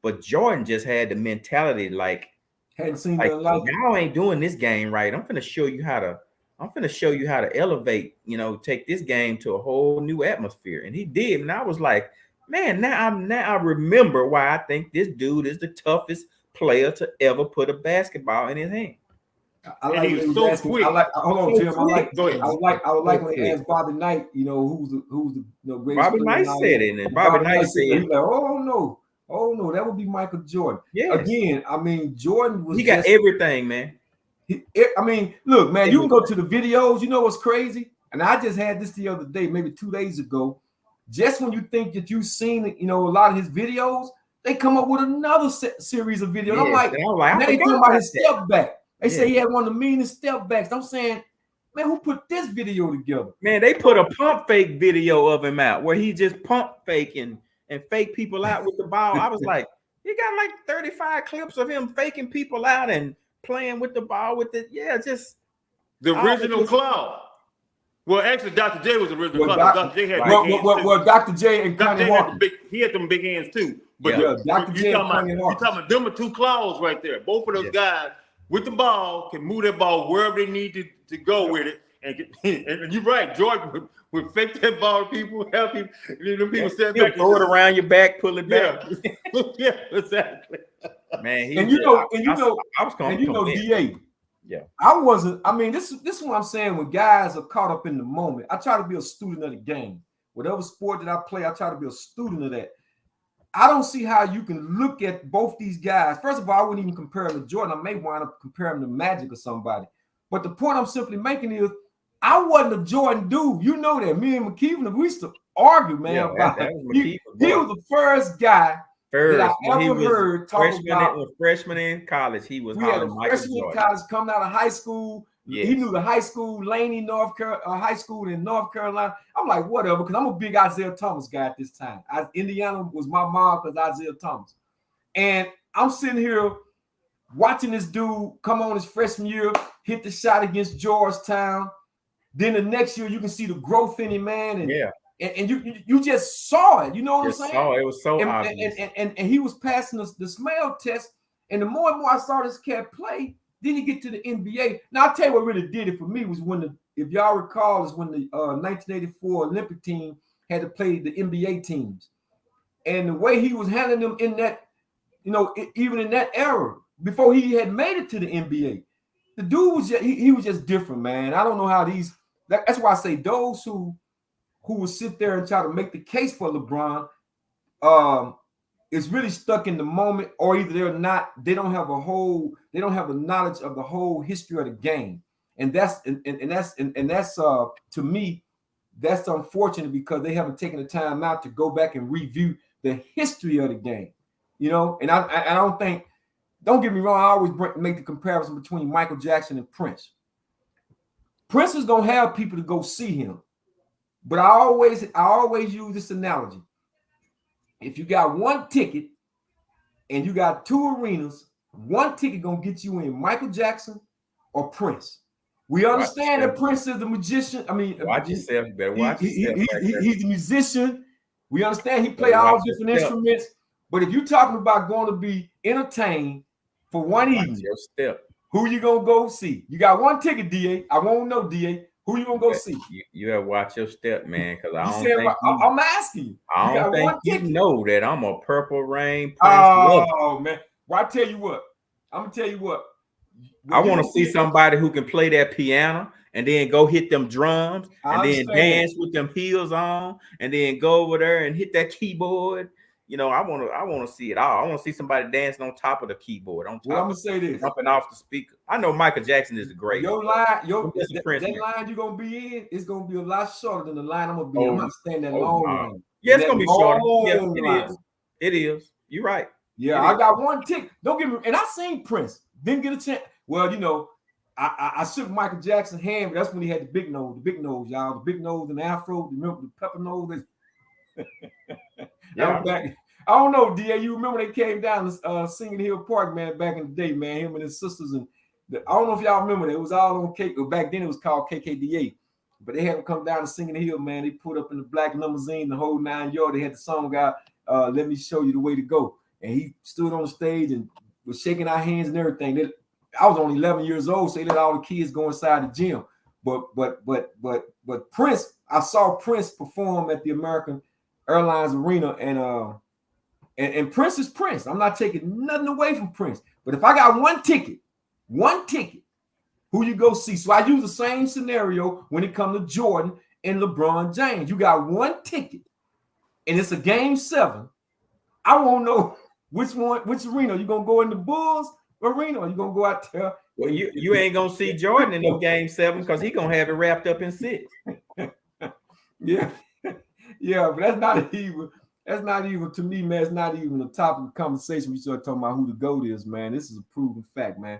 but Jordan just had the mentality like, hadn't seen nothing like y'all ain't doing this game right. I'm gonna show you how to elevate, take this game to a whole new atmosphere. And he did. And I was like, man, now I remember why I think this dude is the toughest player to ever put a basketball in his hand. I like he was so quick. Hold on, Tim. I would like when they asked Bobby Knight, who's the greatest. Bobby Knight said it, and Bobby Knight said, he's like, oh no, that would be Michael Jordan. Yes. Again, I mean, Jordan was. He got everything, man. Look, man, you can go to the videos. You know what's crazy? And I just had this the other day, maybe 2 days ago. Just when you think that you've seen, a lot of his videos, they come up with another series of videos. Yes. I'm like, now they talking about his step back. They say he had one of the meanest step backs. I'm saying, man, who put this video together? Man, they put a pump fake video of him out where he just pump faking and fake people out with the ball. I was like, he got like 35 clips of him faking people out and playing with the ball with it. Yeah, just the original Cloud. Well, actually, Dr. J was the original Cloud. Dr. J had well, Dr. J and Connie Hawkins. He had them big hands too. But Dr. J and Connie Hawkins. You're talking about them are 2 Clouds right there. Both of those guys with the ball can move that ball wherever they need to go with it. And you're right, Jordan would fake that ball to people, help people. People step back, throw it around your back, pull it back. Yeah, exactly. Man, I was DA. Yeah, I wasn't. I mean, this is what I'm saying. When guys are caught up in the moment, I try to be a student of the game. Whatever sport that I play, I try to be a student of that. I don't see how you can look at both these guys. First of all, I wouldn't even compare them to Jordan. I may wind up comparing them to Magic or somebody. But the point I'm simply making is, I wasn't a Jordan dude. You know that. Me and McKeevan, we used to argue, man. About he was the first guy that I ever heard talk about. Freshman in college, he was. We had a freshman in college coming out of high school. Yes. He knew the high school, Laney, high school in North Carolina. I'm like, whatever, because I'm a big Isaiah Thomas guy at this time. Indiana was my mom because Isaiah Thomas. And I'm sitting here watching this dude come on his freshman year, hit the shot against Georgetown. Then the next year, you can see the growth in him, man. And you just saw it. You know what I'm saying? It was so obvious. And he was passing the smell test. And the more and more I saw this cat play, then you get to the NBA. Now, I'll tell you what really did it for me was if y'all recall, is when the 1984 Olympic team had to play the NBA teams. And the way he was handling them in that, even in that era, before he had made it to the NBA, the dude was he was just different, man. I don't know how that's why I say those who will sit there and try to make the case for LeBron is really stuck in the moment, or either they don't have the knowledge of the whole history of the game. And that's to me, that's unfortunate because they haven't taken the time out to go back and review the history of the game. And I don't think, don't get me wrong, I always make the comparison between Michael Jackson and Prince. Prince is gonna have people to go see him, but I always use this analogy. If you got one ticket and you got two arenas, one ticket gonna get you in Michael Jackson or Prince. We understand that Prince is the magician. I mean, watch yourself. You better watch yourself. He's the musician. We understand he play all different instruments. But if you're talking about going to be entertained for one evening, your step. Who you gonna go see? You got one ticket, DA. I won't know, DA. Who you gonna go see? You gotta watch your step, man. Because I'm asking you. I don't think you know that I'm a Purple Rain Prince. Oh man. Well, I tell you what. I'm gonna tell you what. I want to see somebody who can play that piano and then go hit them drums and then dance with them heels on and then go over there and hit that keyboard. I want to see it all. I want to see somebody dancing on top of the keyboard. I'm gonna say this, jumping off the speaker. I know Michael Jackson is the great. Your line, that line you're gonna be in is gonna be a lot shorter than the line I'm gonna be in. I'm not staying that long line. Yeah, it's gonna be shorter. Yeah, it is. You're right. Yeah, I got one ticket. Don't get me. And I seen Prince. Didn't get a chance. Well, I shook Michael Jackson's hand, but that's when he had the big nose, y'all. The big nose and the afro. Remember the pepper nose? Yeah. I don't know, DA. You remember they came down to Singing Hill Park, man, back in the day, man. Him and his sisters. And I don't know if y'all remember that. It was all on K. Back then it was called KKDA. But they had them come down to Singing Hill, man. They put up in the black limousine, the whole 9 yards. They had the song out, Let Me Show You the Way to Go. And he stood on the stage and was shaking our hands and everything. I was only 11 years old, so they let all the kids go inside the gym. But Prince, I saw Prince perform at the American Airlines Arena, and Prince is Prince. I'm not taking nothing away from Prince. But if I got one ticket, who you go see? So I use the same scenario when it comes to Jordan and LeBron James. You got one ticket, and it's a game 7. I won't know which arena. You gonna go in the Bulls arena, or you gonna go out there? Well, you ain't gonna see Jordan in no game 7 because he gonna have it wrapped up in 6. Yeah, but that's not even to me, man. It's not even a topic of conversation. We start talking about who the GOAT is, man. This is a proven fact, man.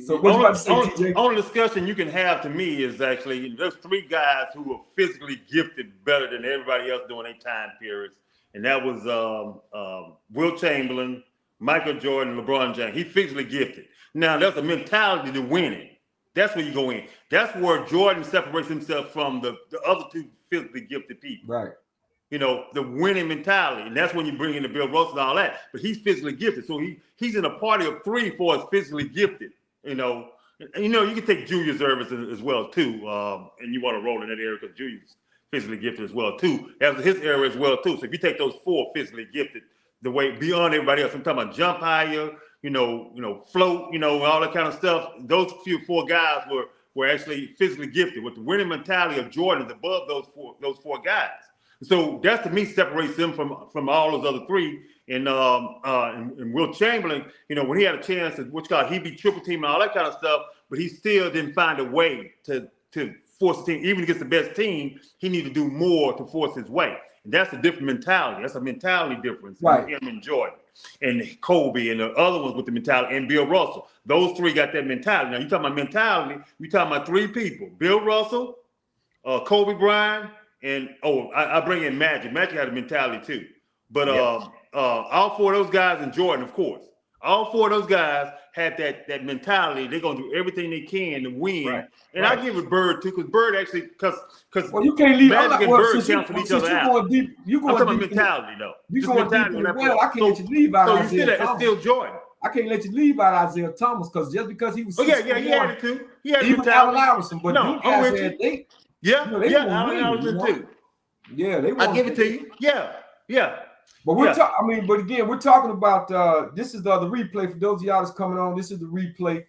So what you about to say, TJ? Only discussion you can have to me is actually there's 3 guys who are physically gifted better than everybody else during their time periods, and that was Will Chamberlain, Michael Jordan, LeBron James. He physically gifted. Now there's a mentality to winning. That's where you go in. That's where Jordan separates himself from the other 2 physically gifted people. Right. The winning mentality, and that's when you bring in the Bill Russell and all that. But he's physically gifted, so he's in a party of 3 for us physically gifted. You can take Julius Erving as well too, and you want to roll in that area because Julius physically gifted as well too, as his area as well too. So if you take those 4 physically gifted, the way beyond everybody else, I'm talking about jump higher, float, all that kind of stuff. Those 4 guys were actually physically gifted with the winning mentality of Jordan is above those four guys. So that to me separates them from all those other 3. And Will Chamberlain, when he had a chance to he beat triple team and all that kind of stuff, but he still didn't find a way to force the team, even against the best team. He needed to do more to force his way. And that's a different mentality. That's a mentality difference. Right. Him and Jordan and Kobe and the other ones with the mentality and Bill Russell. Those 3 got that mentality. Now you talking about mentality, we talking about 3 people: Bill Russell, Kobe Bryant. And I bring in Magic. Magic had a mentality too. But all 4 of those guys, and Jordan, of course, all 4 of those guys had that mentality. They're gonna do everything they can to win. Right. And I give it Bird too, because Bird actually because you can't leave Magic and Bird cancel each other out. I'm talking about mentality though. You going deep. I can't let you leave out. So you see that it's still Jordan. I can't let you leave out Isaiah Thomas just because he was. He had it too. He had even Allen Iverson, but no, I'm with you. Allen Iverson too. Yeah, they. I give it to you. Yeah. But we're talking. But again, we're talking about. This is the replay for those of y'all that's coming on. This is the replay,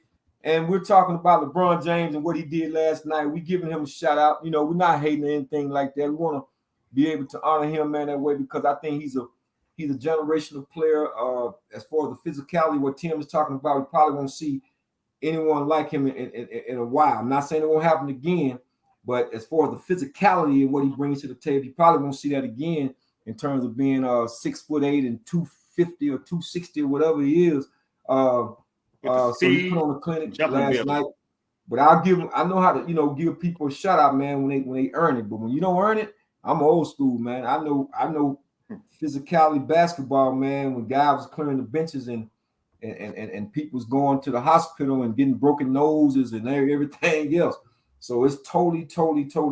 and we're talking about LeBron James and what he did last night. We giving him a shout out. You know, we're not hating anything like that. We want to be able to honor him, man, that way, because I think he's a generational player. As far as the physicality, what Tim is talking about, we probably won't see anyone like him in a while. I'm not saying it won't happen again, but as far as the physicality and what he brings to the table, you probably won't see that again in terms of being 6'8" and 250 or 260 or whatever he is. So he put on a clinic last night. But I know how to, give people a shout out, man, when they earn it. But when you don't earn it, I'm old school, man. I know physicality basketball, man, when guys was clearing the benches and people's going to the hospital and getting broken noses and everything else. So it's totally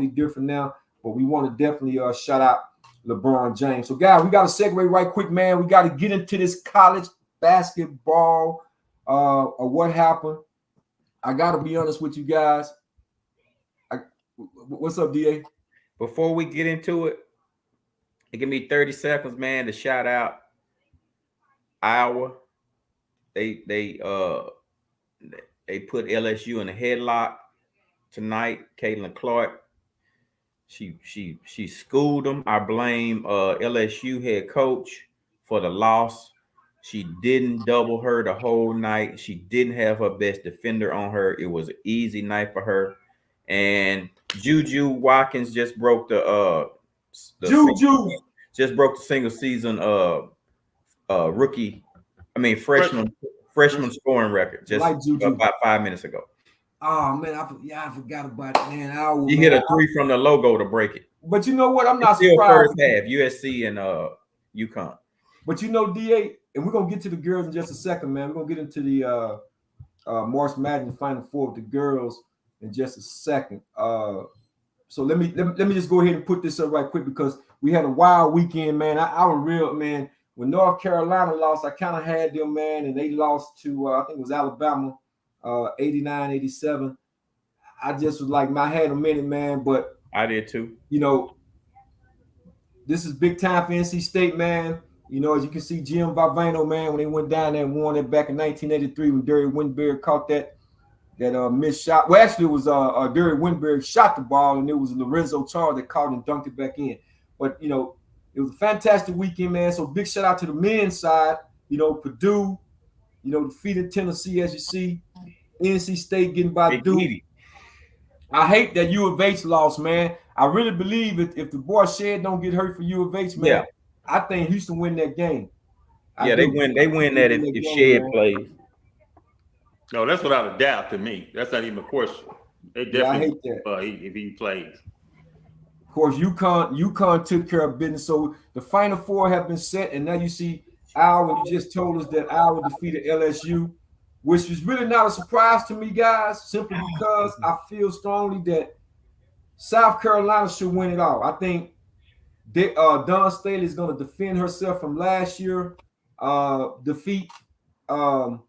different now. But we want to definitely shout out LeBron James. So, guys, we got to segue right quick, man. We got to get into this college basketball or what happened. I got to be honest with you guys. What's up, DA? Before we get into it, give me 30 seconds, man, to shout out Iowa. They put LSU in a headlock tonight. Caitlin Clark, she schooled them. I blame LSU head coach for the loss. She didn't double her the whole night. She didn't have her best defender on her. It was an easy night for her. And Juju Watkins just broke the single season freshman scoring record just about 5 minutes ago. Oh man, I forgot about it, man. He hit a three from the logo to break it. But you know what? I'm not still surprised. First half, USC and UConn. But DA, and we're gonna get to the girls in just a second, man. We're gonna get into the March Madness Final Four with the girls in just a second. So let me just go ahead and put this up right quick, because we had a wild weekend, man. I was real, man. When North Carolina lost, I kind of had them, man, and they lost to I think it was Alabama, 89-87. I just was like, I had a minute, man, but I did too. This is big time for NC State, man. As you can see, Jim Valvano, man, when they went down there and won it back in 1983 when Derek Winberg caught that missed shot. Well, actually, it was Derek Winberg shot the ball, and it was Lorenzo Charles that caught and dunked it back in. But, it was a fantastic weekend, man. So big shout out to the men's side. Purdue, defeated Tennessee, as you see. NC State getting by Duke. I hate that U of H lost, man. I really believe if the boy Shed don't get hurt for U of H, man, I think Houston win that game. They win that if Shed plays. No, that's without a doubt to me. That's not even a question. They definitely if he plays. Of course, UConn took care of business. So the Final Four have been set, and now you see Iowa. You just told us that Iowa defeated LSU, which is really not a surprise to me, guys, simply because I feel strongly that South Carolina should win it all. I think Dawn Staley is going to defend herself from last year defeat. And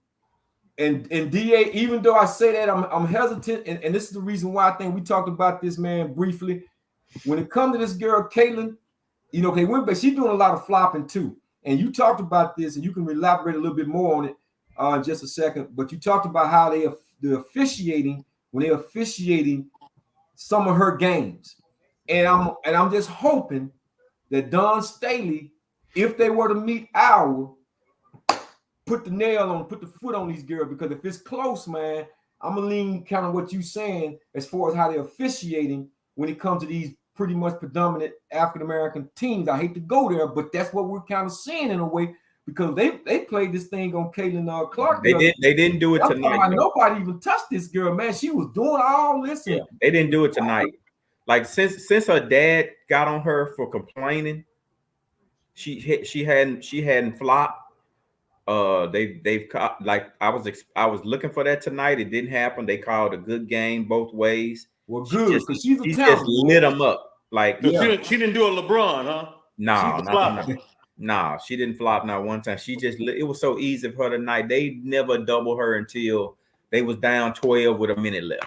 DA, even though I say that, I'm hesitant, and this is the reason why I think we talked about this, man, briefly. When it comes to this girl, Caitlin, but she's doing a lot of flopping too. And you talked about this, and you can elaborate a little bit more on it in just a second. But you talked about how they're officiating when they're officiating some of her games, and I'm just hoping that Dawn Staley, if they were to meet Iowa, put the foot on these girls, because if it's close, man, I'm gonna lean kind of what you saying as far as how they're officiating when it comes to these pretty much predominant African-American teams. I hate to go there, but that's what we're kind of seeing in a way, because they played this thing on Caitlin Clark. They didn't do it tonight. Nobody even touched this girl, man. She was doing all this. Yeah, they didn't do it tonight. Like since her dad got on her for complaining, she hadn't flopped. They've like I was looking for that tonight. It didn't happen. They called a good game both ways. Well, good, because she just lit them up. Like she didn't do a LeBron, huh? No, she didn't flop not one time. She just it was so easy for her tonight. They never double her until they was down 12 with a minute left.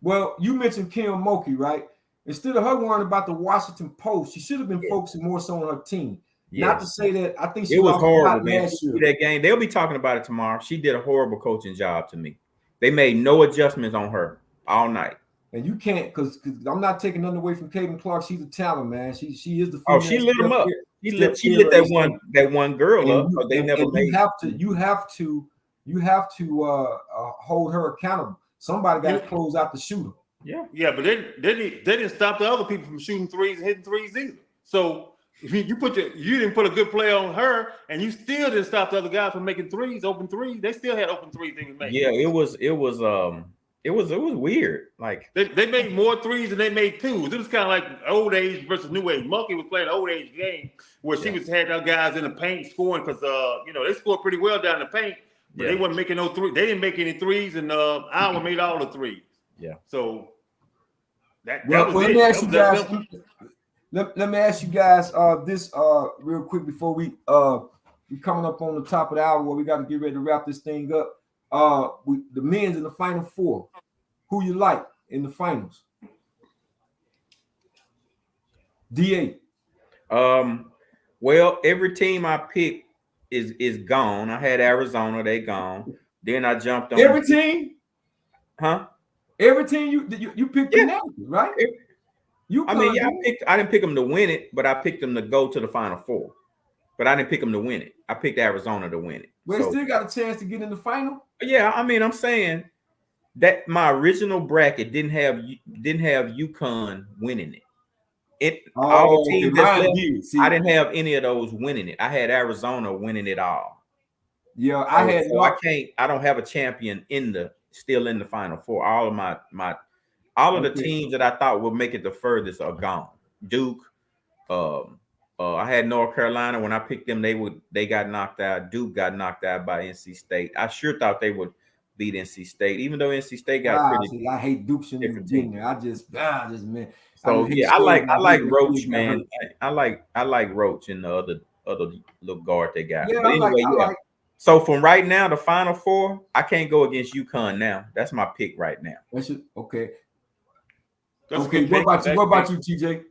Well, you mentioned Kim Mulkey, right? Instead of her worrying about the Washington Post, she should have been focusing more so on her team. Yeah. Not to say that I think it was horrible, man. That game, they'll be talking about it tomorrow. She did a horrible coaching job to me. They made no adjustments on her all night. And you can't, because I'm not taking nothing away from Caitlin Clark. She's a talent, man. She is the Oh, she lit them up. She lit that one girl up. They never made. You have to hold her accountable. Somebody got to close out the shooter. Yeah, but they didn't stop the other people from shooting threes and hitting threes either. So you didn't put a good play on her, and you still didn't stop the other guys from making threes, open threes. They still had open threes they could make. Yeah, it was weird. Like they made more threes than they made twos. It was kind of like old age versus new age. Monkey was playing an old age game where she had our guys in the paint scoring because they scored pretty well down in the paint, but they wasn't making no three. They didn't make any threes, and Iowa made all the threes. Yeah. So that well, was let it. me ask you guys. Let me ask you guys this real quick before we coming up on the top of the hour where we got to get ready to wrap this thing up. The men's in the final four. Who you like in the finals? DA. Well, every team I picked is gone. I had Arizona, they gone. Then I jumped on every team. Huh? Every team you picked the right? I didn't pick them to win it, but I picked them to go to the final four. But I didn't pick them to win it. I picked Arizona to win it. Well, still got a chance to get in the final. Yeah, I'm saying that my original bracket didn't have UConn winning it. All the teams that left, I didn't have any of those winning it. I had Arizona winning it all. Yeah, I don't have a champion still in the final four. All of the teams that I thought would make it the furthest are gone. Duke, I had North Carolina. When I picked them, they got knocked out. Duke got knocked out by NC State. I sure thought they would beat NC State, even though NC State got pretty. I hate Duke shouldn't even been there. I just man. So I like Roach, man. I like Roach and the other little guard they got. Yeah, but anyway, So from right now, the final four, I can't go against UConn now. That's my pick right now. Okay. That's okay. What about you, TJ?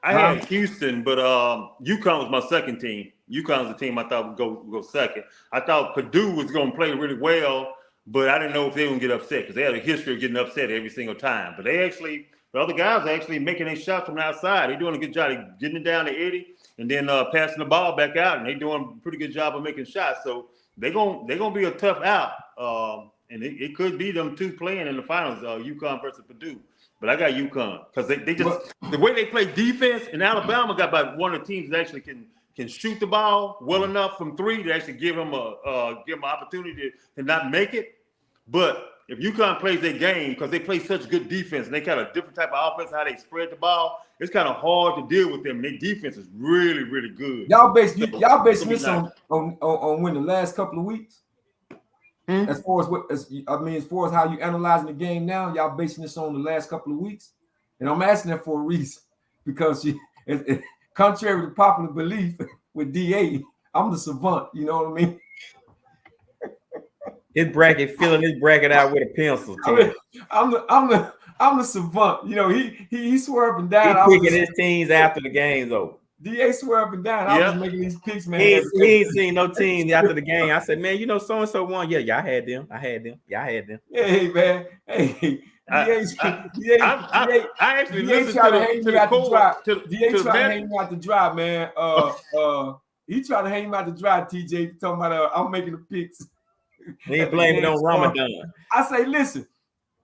I had Houston, but UConn was my second team. UConn was the team I thought would go second. I thought Purdue was going to play really well, but I didn't know if they were going to get upset because they had a history of getting upset every single time. But the other guys are actually making a shot from the outside. They're doing a good job of getting it down to Eddie and then passing the ball back out, and they're doing a pretty good job of making shots. So they're gonna be a tough out, and it could be them two playing in the finals, UConn versus Purdue. But I got UConn because they just the way they play defense. And Alabama got about one of the teams that actually can shoot the ball well enough from three to actually give them an opportunity to not make it. But if UConn plays their game because they play such good defense and they kind of different type of offense, how they spread the ball, it's kind of hard to deal with them. Their defense is really, really good. Y'all basing this on when the last couple of weeks. As far as how you analyzing the game now, y'all basing this on the last couple of weeks, and I'm asking that for a reason because contrary to popular belief with DA, I'm the savant. You know what I mean? Filling his bracket out with a pencil. I'm the savant. You know, he swear up and down. He picking his teams after the game's over. DA swear up and down. I was making these picks, man. He ain't seen no teams after the game. I said, man, so and so won. Yeah, I had them. Yeah, I had them. Hey, man. Hey. I actually listened to the DA trying to hang me out the dry, man. He trying to hang me out the dry, TJ. Talking about I'm making the picks. He ain't blaming on Ramadan. I say, listen,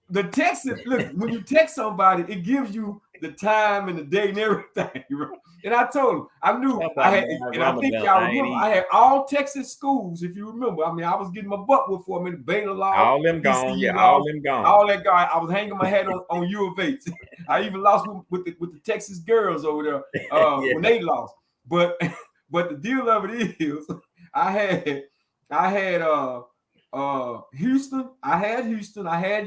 the text look, when you text somebody, it gives you the time and the day and everything. Right? And I told him, I knew I had, and I think y'all remember, I had all Texas schools, if you remember. I mean, I was getting my butt whooped for them in Beta Law. All them gone, all them gone. All that guy. I was hanging my head on U of H. I even lost with the Texas girls over there when they lost. But the deal of it is, I had Houston, I had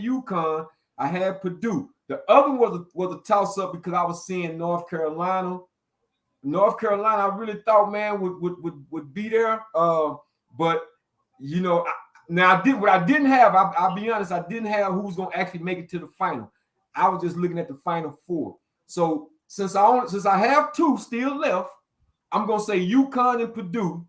UConn, I had Purdue. The other was a toss-up because I was seeing North Carolina. I really thought, man, would be there. But you know, I didn't have, I'll be honest, I didn't have who was gonna actually make it to the final. I was just looking at the final four. So since I have two still left, I'm gonna say UConn and Purdue.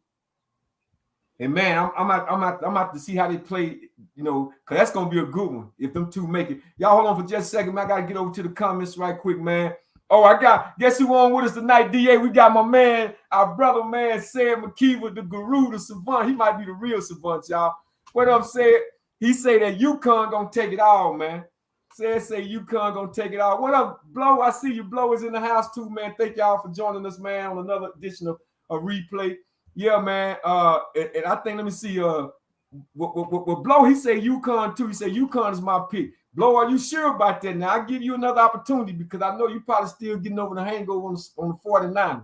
And man, I'm out to see how they play, you know, because that's gonna be a good one if them two make it. Y'all hold on for just a second, man. I gotta get over to the comments right quick, man. Oh, guess who on with us tonight, DA? We got my man, our brother, man, Sam McKeever, the guru, the savant. He might be the real savant, y'all. What up, said? He say that UConn gonna take it all, man. Say UConn gonna take it all. What up, Blow? I see you. Blow is in the house too, man. Thank y'all for joining us, man, on another edition of a replay. Yeah, man. And I think, let me see. What Blow? He say UConn too. He say UConn is my pick. Blow, are you sure about that? Now I give you another opportunity because I know you probably still getting over the hangover on the 49.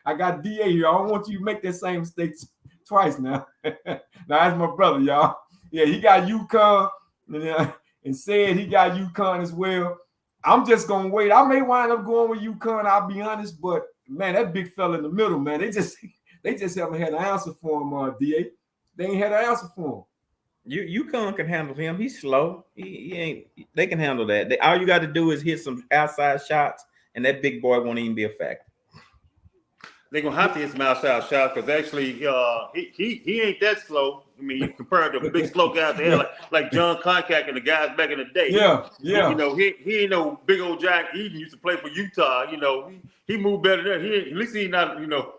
I got DA here. I don't want you to make that same mistake twice now. Now that's my brother, y'all. Yeah, he got UConn and said he got UConn as well. I'm just gonna wait. I may wind up going with UConn, I'll be honest, but man, that big fella in the middle, man, they just haven't had an answer for him, DA. They ain't had an answer for him. UConn can handle him. He's slow. He ain't. They can handle that. All you got to do is hit some outside shots, and that big boy won't even be a factor. They're gonna have to hit some outside shots because actually, he ain't that slow. I mean, compared to big slow guys they had like John Concack and the guys back in the day. Yeah. You know, he ain't no big old giant. Eden used to play for Utah. You know, he moved better there. At least he's not. You know.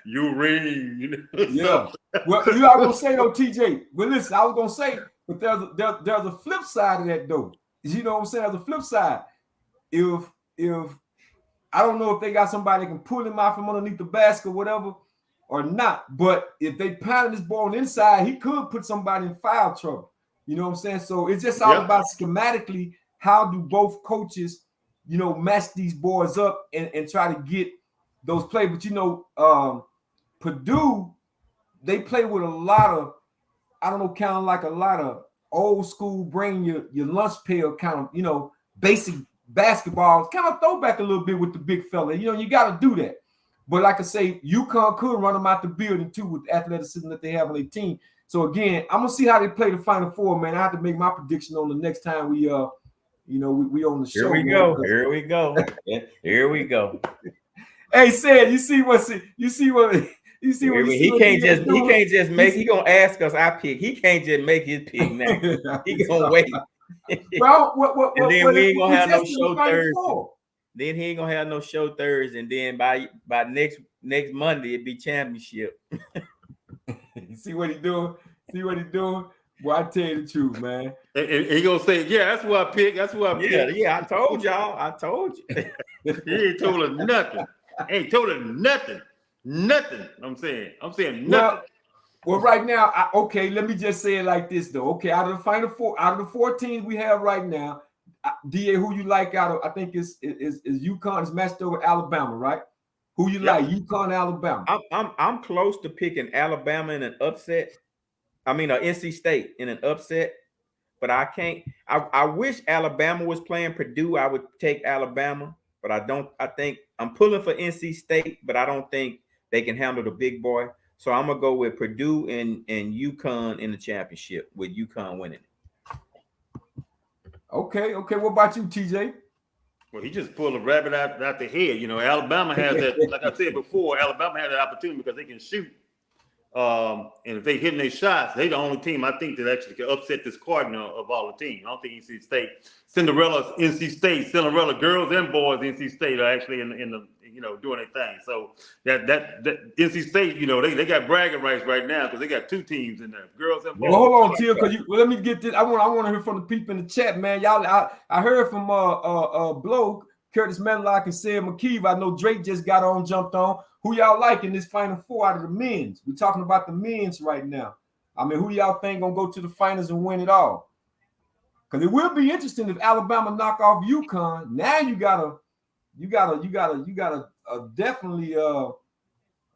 You ring, you know. Yeah. Well, you are gonna say though, TJ. Well, listen, I was gonna say, but there's a flip side of that though. You know what I'm saying? There's a flip side. If I don't know if they got somebody that can pull him out from underneath the basket or whatever, or not. But if they pounded this ball on the inside, he could put somebody in foul trouble. You know what I'm saying? So it's just all about schematically. How do both coaches, you know, match these boys up and try to get those plays? But you know, Purdue, they play with a lot of, I don't know, kind of like a lot of old school, bring your lunch pail kind of, you know, basic basketball, kind of throwback a little bit with the big fella. You know, you got to do that. But like I say, UConn could run them out the building too with the athleticism that they have on their team. So again, I'm gonna see how they play the Final Four, man. I have to make my prediction on the next time we on the show. Here we go. Hey, Sid, you see what he can't just make. He gonna ask us our pick. He can't just make his pick now. He gonna wait. Well, and then we ain't gonna have no show Thursday. Then he ain't gonna have no show Thursday, and then by next Monday it be championship. You see what he doing? Well, I tell you the truth, man. And he gonna say, "Yeah, that's what I picked. That's what I picked." Yeah. I told y'all. I told you. He ain't told us nothing. Ain't told us nothing. Nothing. I'm saying nothing. Well, right now, let me just say it like this, though. Okay, out of the Final Four, out of the 4 teams we have right now, DA, who you like out of? I think is UConn is matched up with Alabama, right? Who you like? UConn, Alabama. I'm close to picking Alabama in an upset. I mean, NC State in an upset, but I can't. I wish Alabama was playing Purdue. I would take Alabama, but I don't. I think I'm pulling for NC State, but I don't think they can handle the big boy. So I'm gonna go with Purdue and UConn in the championship, with UConn winning it. Okay. What about you, TJ? Well, he just pulled a rabbit out the head. You know, Alabama has that. Like I said before, Alabama has that opportunity because they can shoot. And if they hitting their shots, they the only team I think that actually can upset this Cardinal of all the teams. I don't think NC State, NC Cinderella girls and boys, NC State are actually in the doing their thing. So that NC State, you know, they got bragging rights right now because they got 2 teams in there, girls and boys. Well, hold on, Till, because let me get this. I want to hear from the people in the chat, man. Y'all, I heard from Bloke, Curtis Medlock, and Sid McKeever. I know Drake just got jumped on. Who y'all like in this Final Four out of the men's? We're talking about the men's right now. I mean, who y'all think gonna go to the finals and win it all? Because it will be interesting if Alabama knock off UConn. Now you got a definitely a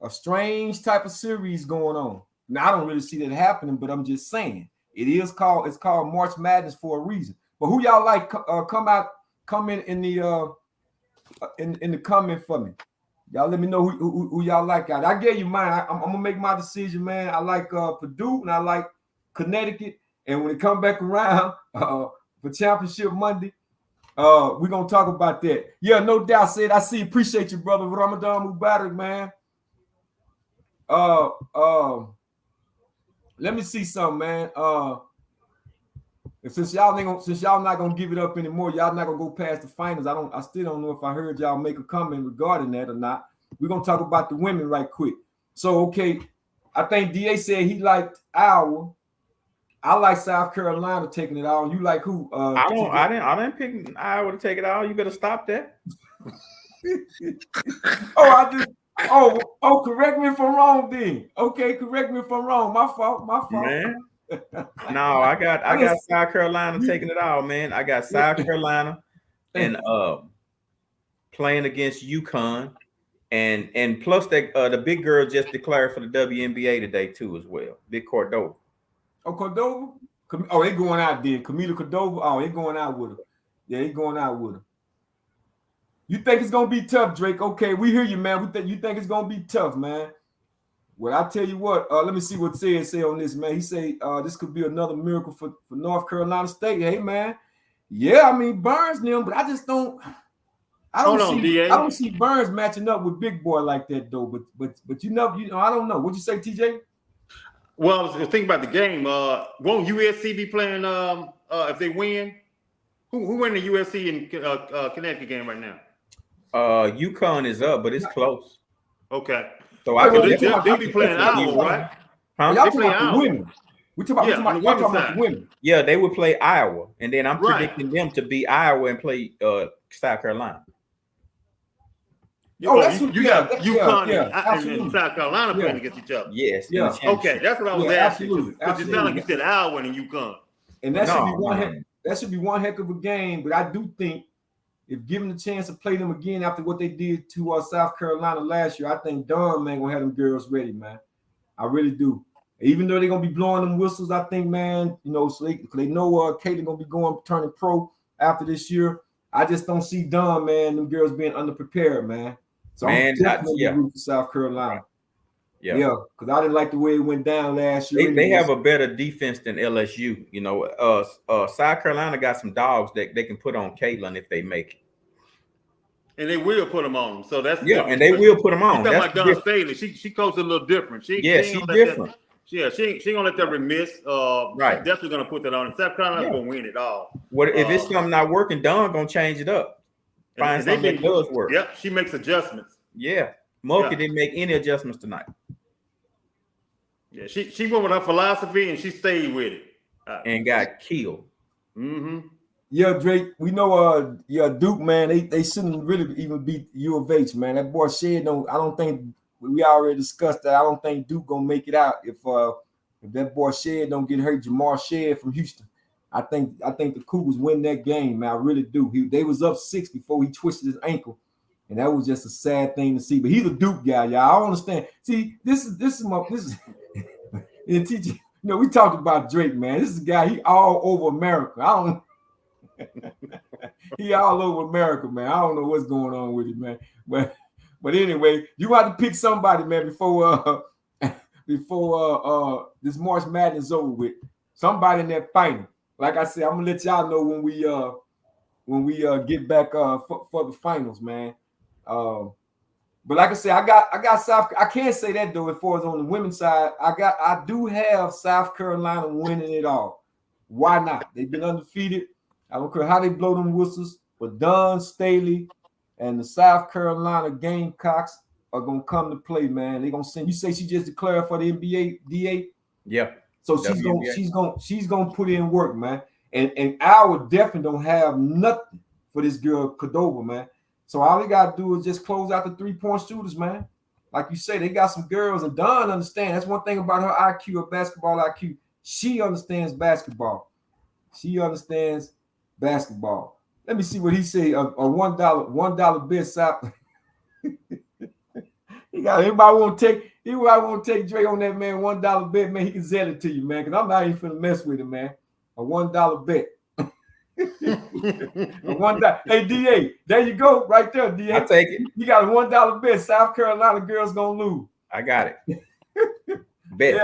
strange type of series going on. Now I don't really see that happening, but I'm just saying it's called March Madness for a reason. But who y'all like come in the comment for me? Y'all let me know who y'all like out. I gave you mine. I'm gonna make my decision, man. I like Purdue and I like Connecticut. And when it come back around for championship Monday, we're gonna talk about that. Yeah, no doubt, Sid. I see. Appreciate you, brother. Ramadan Mubarak, man. let me see something, man. Since y'all not gonna give it up anymore, y'all not gonna go past the finals. I still don't know if I heard y'all make a comment regarding that or not. We're gonna talk about the women right quick. So okay, I think DA said he liked Iowa. I like South Carolina taking it all. You like who? I didn't pick Iowa to take it all. You better stop that. Correct me if I'm wrong, then. Okay, correct me if I'm wrong. My fault. Man. No, I got South Carolina taking it all, man. I got South Carolina and playing against UConn, and plus that the big girl just declared for the WNBA today too as well. Big Cordova. Oh, Cordova? Oh, they going out then. Camila Cordova. Oh, they going out with her. Yeah, they going out with her. You think it's gonna be tough, Drake? Okay, we hear you, man. You think it's gonna be tough, man. Well, I tell you what. Let me see what Ted say on this, man. He say this could be another miracle for North Carolina State. Hey, man. Yeah, I mean Burns them, but I just don't. I don't see Burns matching up with big boy like that though. But you know, I don't know. What'd you say, TJ? Well, I was thinking about the game. Won't USC be playing if they win? Who win the USC and Connecticut game right now? UConn is up, but it's close. Okay. So they'll be playing Iowa, right? Huh? Y'all talking about the women. We talking about the women. Yeah, they would play Iowa, and then I'm predicting them to be Iowa and play South Carolina. You got UConn and South Carolina playing against each other. Yes. Yeah. Okay, that's what I was asking. Absolutely. Because it sounded like you said Iowa and UConn. And that should be one heck of a game. But I do think if given the chance to play them again after what they did to South Carolina last year, I think Don, man, gonna have them girls ready, man. I really do. Even though they're gonna be blowing them whistles, I think, man, so they know Caitlin gonna be turning pro after this year. I just don't see Don, man, them girls being underprepared, man. So I'm definitely rooting for South Carolina. Yeah, because I didn't like the way it went down last year. They have a better defense than LSU. South Carolina got some dogs that they can put on Caitlin if they make it. And they will put them on. So that's and they will put them on. Talking about Don Staley, she coaches a little different. She's different. She ain't gonna let that remiss. Right. She's definitely gonna put that on. And South Carolina's gonna win it all. If it's something not working, Don gonna change it up. Find something that does work. Yep, she makes adjustments. Yeah. Mulkey didn't make any adjustments tonight. Yeah, she went with her philosophy and she stayed with it. And got killed. Mm-hmm. Yeah, Drake, we know Duke, man, they shouldn't really even beat U of H, man. That boy Shed I don't think we already discussed that. I don't think Duke gonna make it out if that boy Shed don't get hurt. Jamar Shed from Houston. I think the Cougars win that game, man. I really do. They was up 6 before he twisted his ankle. And that was just a sad thing to see. But he's a Duke guy, y'all. I don't understand. See, this is and TJ, we talked about Drake, man. This is a guy, he all over America. He all over America, man. I don't know what's going on with him, man. But anyway, you have to pick somebody, man, before this March Madness is over with. Somebody in that final. Like I said, I'm gonna let y'all know when we get back for the finals, man. But like I said, I got South. I can't say that though. As far as on the women's side, I do have South Carolina winning it all. Why not? They've been undefeated. I don't care how they blow them whistles, but Don Staley and the South Carolina Gamecocks are gonna come to play, man. They're gonna send. You say she just declared for the NBA DA? Yeah. So she's gonna put in work, man. And Iowa definitely don't have nothing for this girl Cordova, man. So all they gotta do is just close out the 3-point shooters, man. Like you say, they got some girls, and Dawn understands. That's one thing about her IQ, her basketball IQ. She understands basketball. She understands basketball. Let me see what he say. A $1 bid South. He got anybody want to take Dre on that, man. $1 bet, man. He can sell it to you, man. Because I'm not even finna mess with it, man. A $1 bet. $1. Hey, DA, there you go, right there, DA. I'll take it. You got a $1 bet. South Carolina girls gonna lose. I got it. Bet.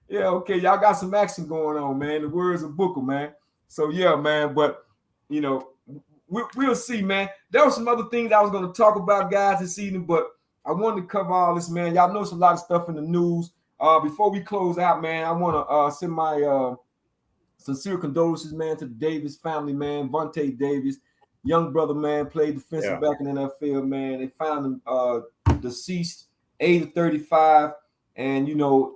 Yeah. Okay, y'all got some action going on, man. The words of Booker, man. So yeah, man. But we'll see, man. There were some other things I was gonna talk about, guys, this evening, but I wanted to cover all this, man. Y'all know it's a lot of stuff in the news. before we close out, man, I want to send my sincere condolences, man, to the Davis family, man. Vontae Davis, young brother, man, played defensive back in the NFL, man. They found him deceased, age of 35, and you know,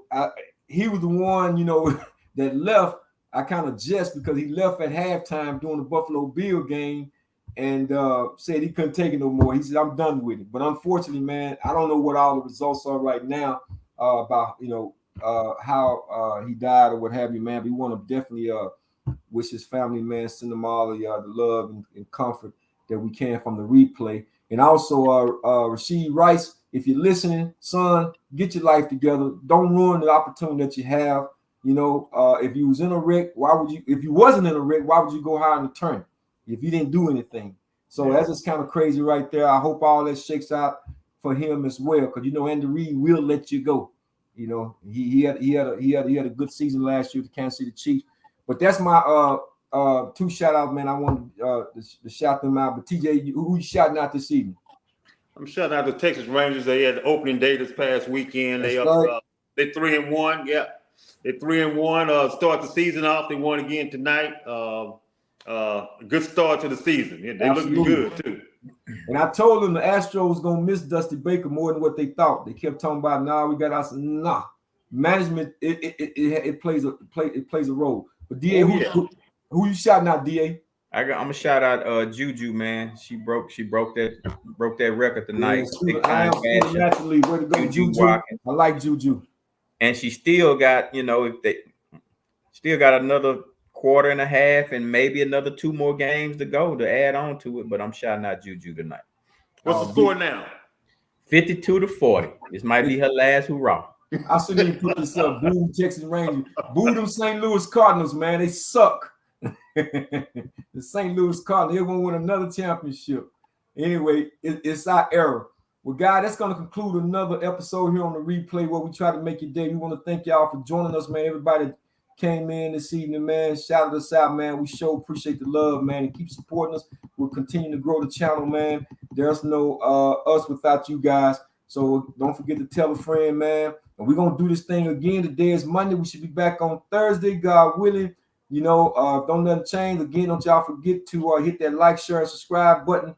he was the one, you know, that left. I kind of jest because he left at halftime during the Buffalo Bill game and said he couldn't take it no more. He said, I'm done with it. But unfortunately, man, I don't know what all the results are right now about, you know, how he died or what have you, man. We want to definitely wish his family, man, send them all the love and comfort that we can from the replay. And also, Rasheed Rice, if you're listening, son, get your life together. Don't ruin the opportunity that you have. You know, if you was in a wreck, why would you? If you wasn't in a wreck, why would you go hire an attorney if you didn't do anything? So that's just kind of crazy right there. I hope all that shakes out for him as well, because you know Andy Reid will let you go. You know, he had a good season last year with the Kansas City Chiefs. But that's my two shout outs, man. I want to shout them out. But TJ, who you shouting out this evening? I'm shouting out the Texas Rangers. They had the opening day this past weekend. They they're 3-1. Yeah. They're 3-1. Start the season off. They won again tonight. Good start to the season. Yeah, they looking good too. And I told them the Astros gonna miss Dusty Baker more than what they thought. They kept talking about, nah, we got us. Nah, management it plays a role. But DA, who you shouting out, DA? I'm gonna shout out Juju, man. She broke that record tonight. Naturally, way to go, Juju. I like Juju. And she still got, you know, still got another quarter and a half and maybe another 2 more games to go to add on to it. But I'm shouting out Juju tonight. What's the score now? 52-40. This might be her last hurrah. I shouldn't even put this up. Boo Texas Rangers. Boo them St. Louis Cardinals, man. They suck. The St. Louis Cardinals, they're going to win another championship. Anyway, it's our era. Well, guys, that's going to conclude another episode here on the replay where we try to make your day. We want to thank y'all for joining us, man. Everybody came in this evening, man. Shouted us out, man. We sure appreciate the love, man, and keep supporting us. We'll continue to grow the channel, man. There's no us without you guys. So don't forget to tell a friend, man. And we're going to do this thing again. Today is Monday. We should be back on Thursday, God willing. You know, don't let it change. Again, don't y'all forget to hit that like, share, and subscribe button.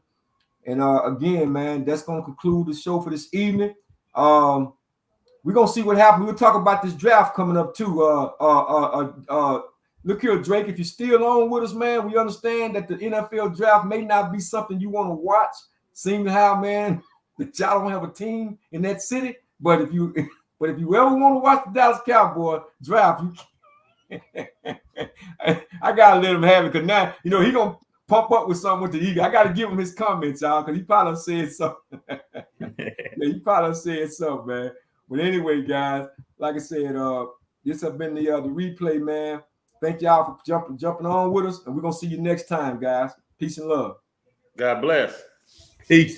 And again, man, that's going to conclude the show for this evening. We're going to see what happens. We'll talk about this draft coming up too. Look here, Drake, if you're still on with us, man, we understand that the NFL draft may not be something you want to watch. Seeing how, man, that y'all don't have a team in that city. But if you ever want to watch the Dallas Cowboys draft, I gotta let him have it, because now, you know, he gonna pump up with something with the Eagle. I got to give him his comments, y'all, because he probably said something. He probably said something, man. But anyway, guys, like I said, this has been the replay, man. Thank y'all for jumping on with us, and we're going to see you next time, guys. Peace and love. God bless. Peace.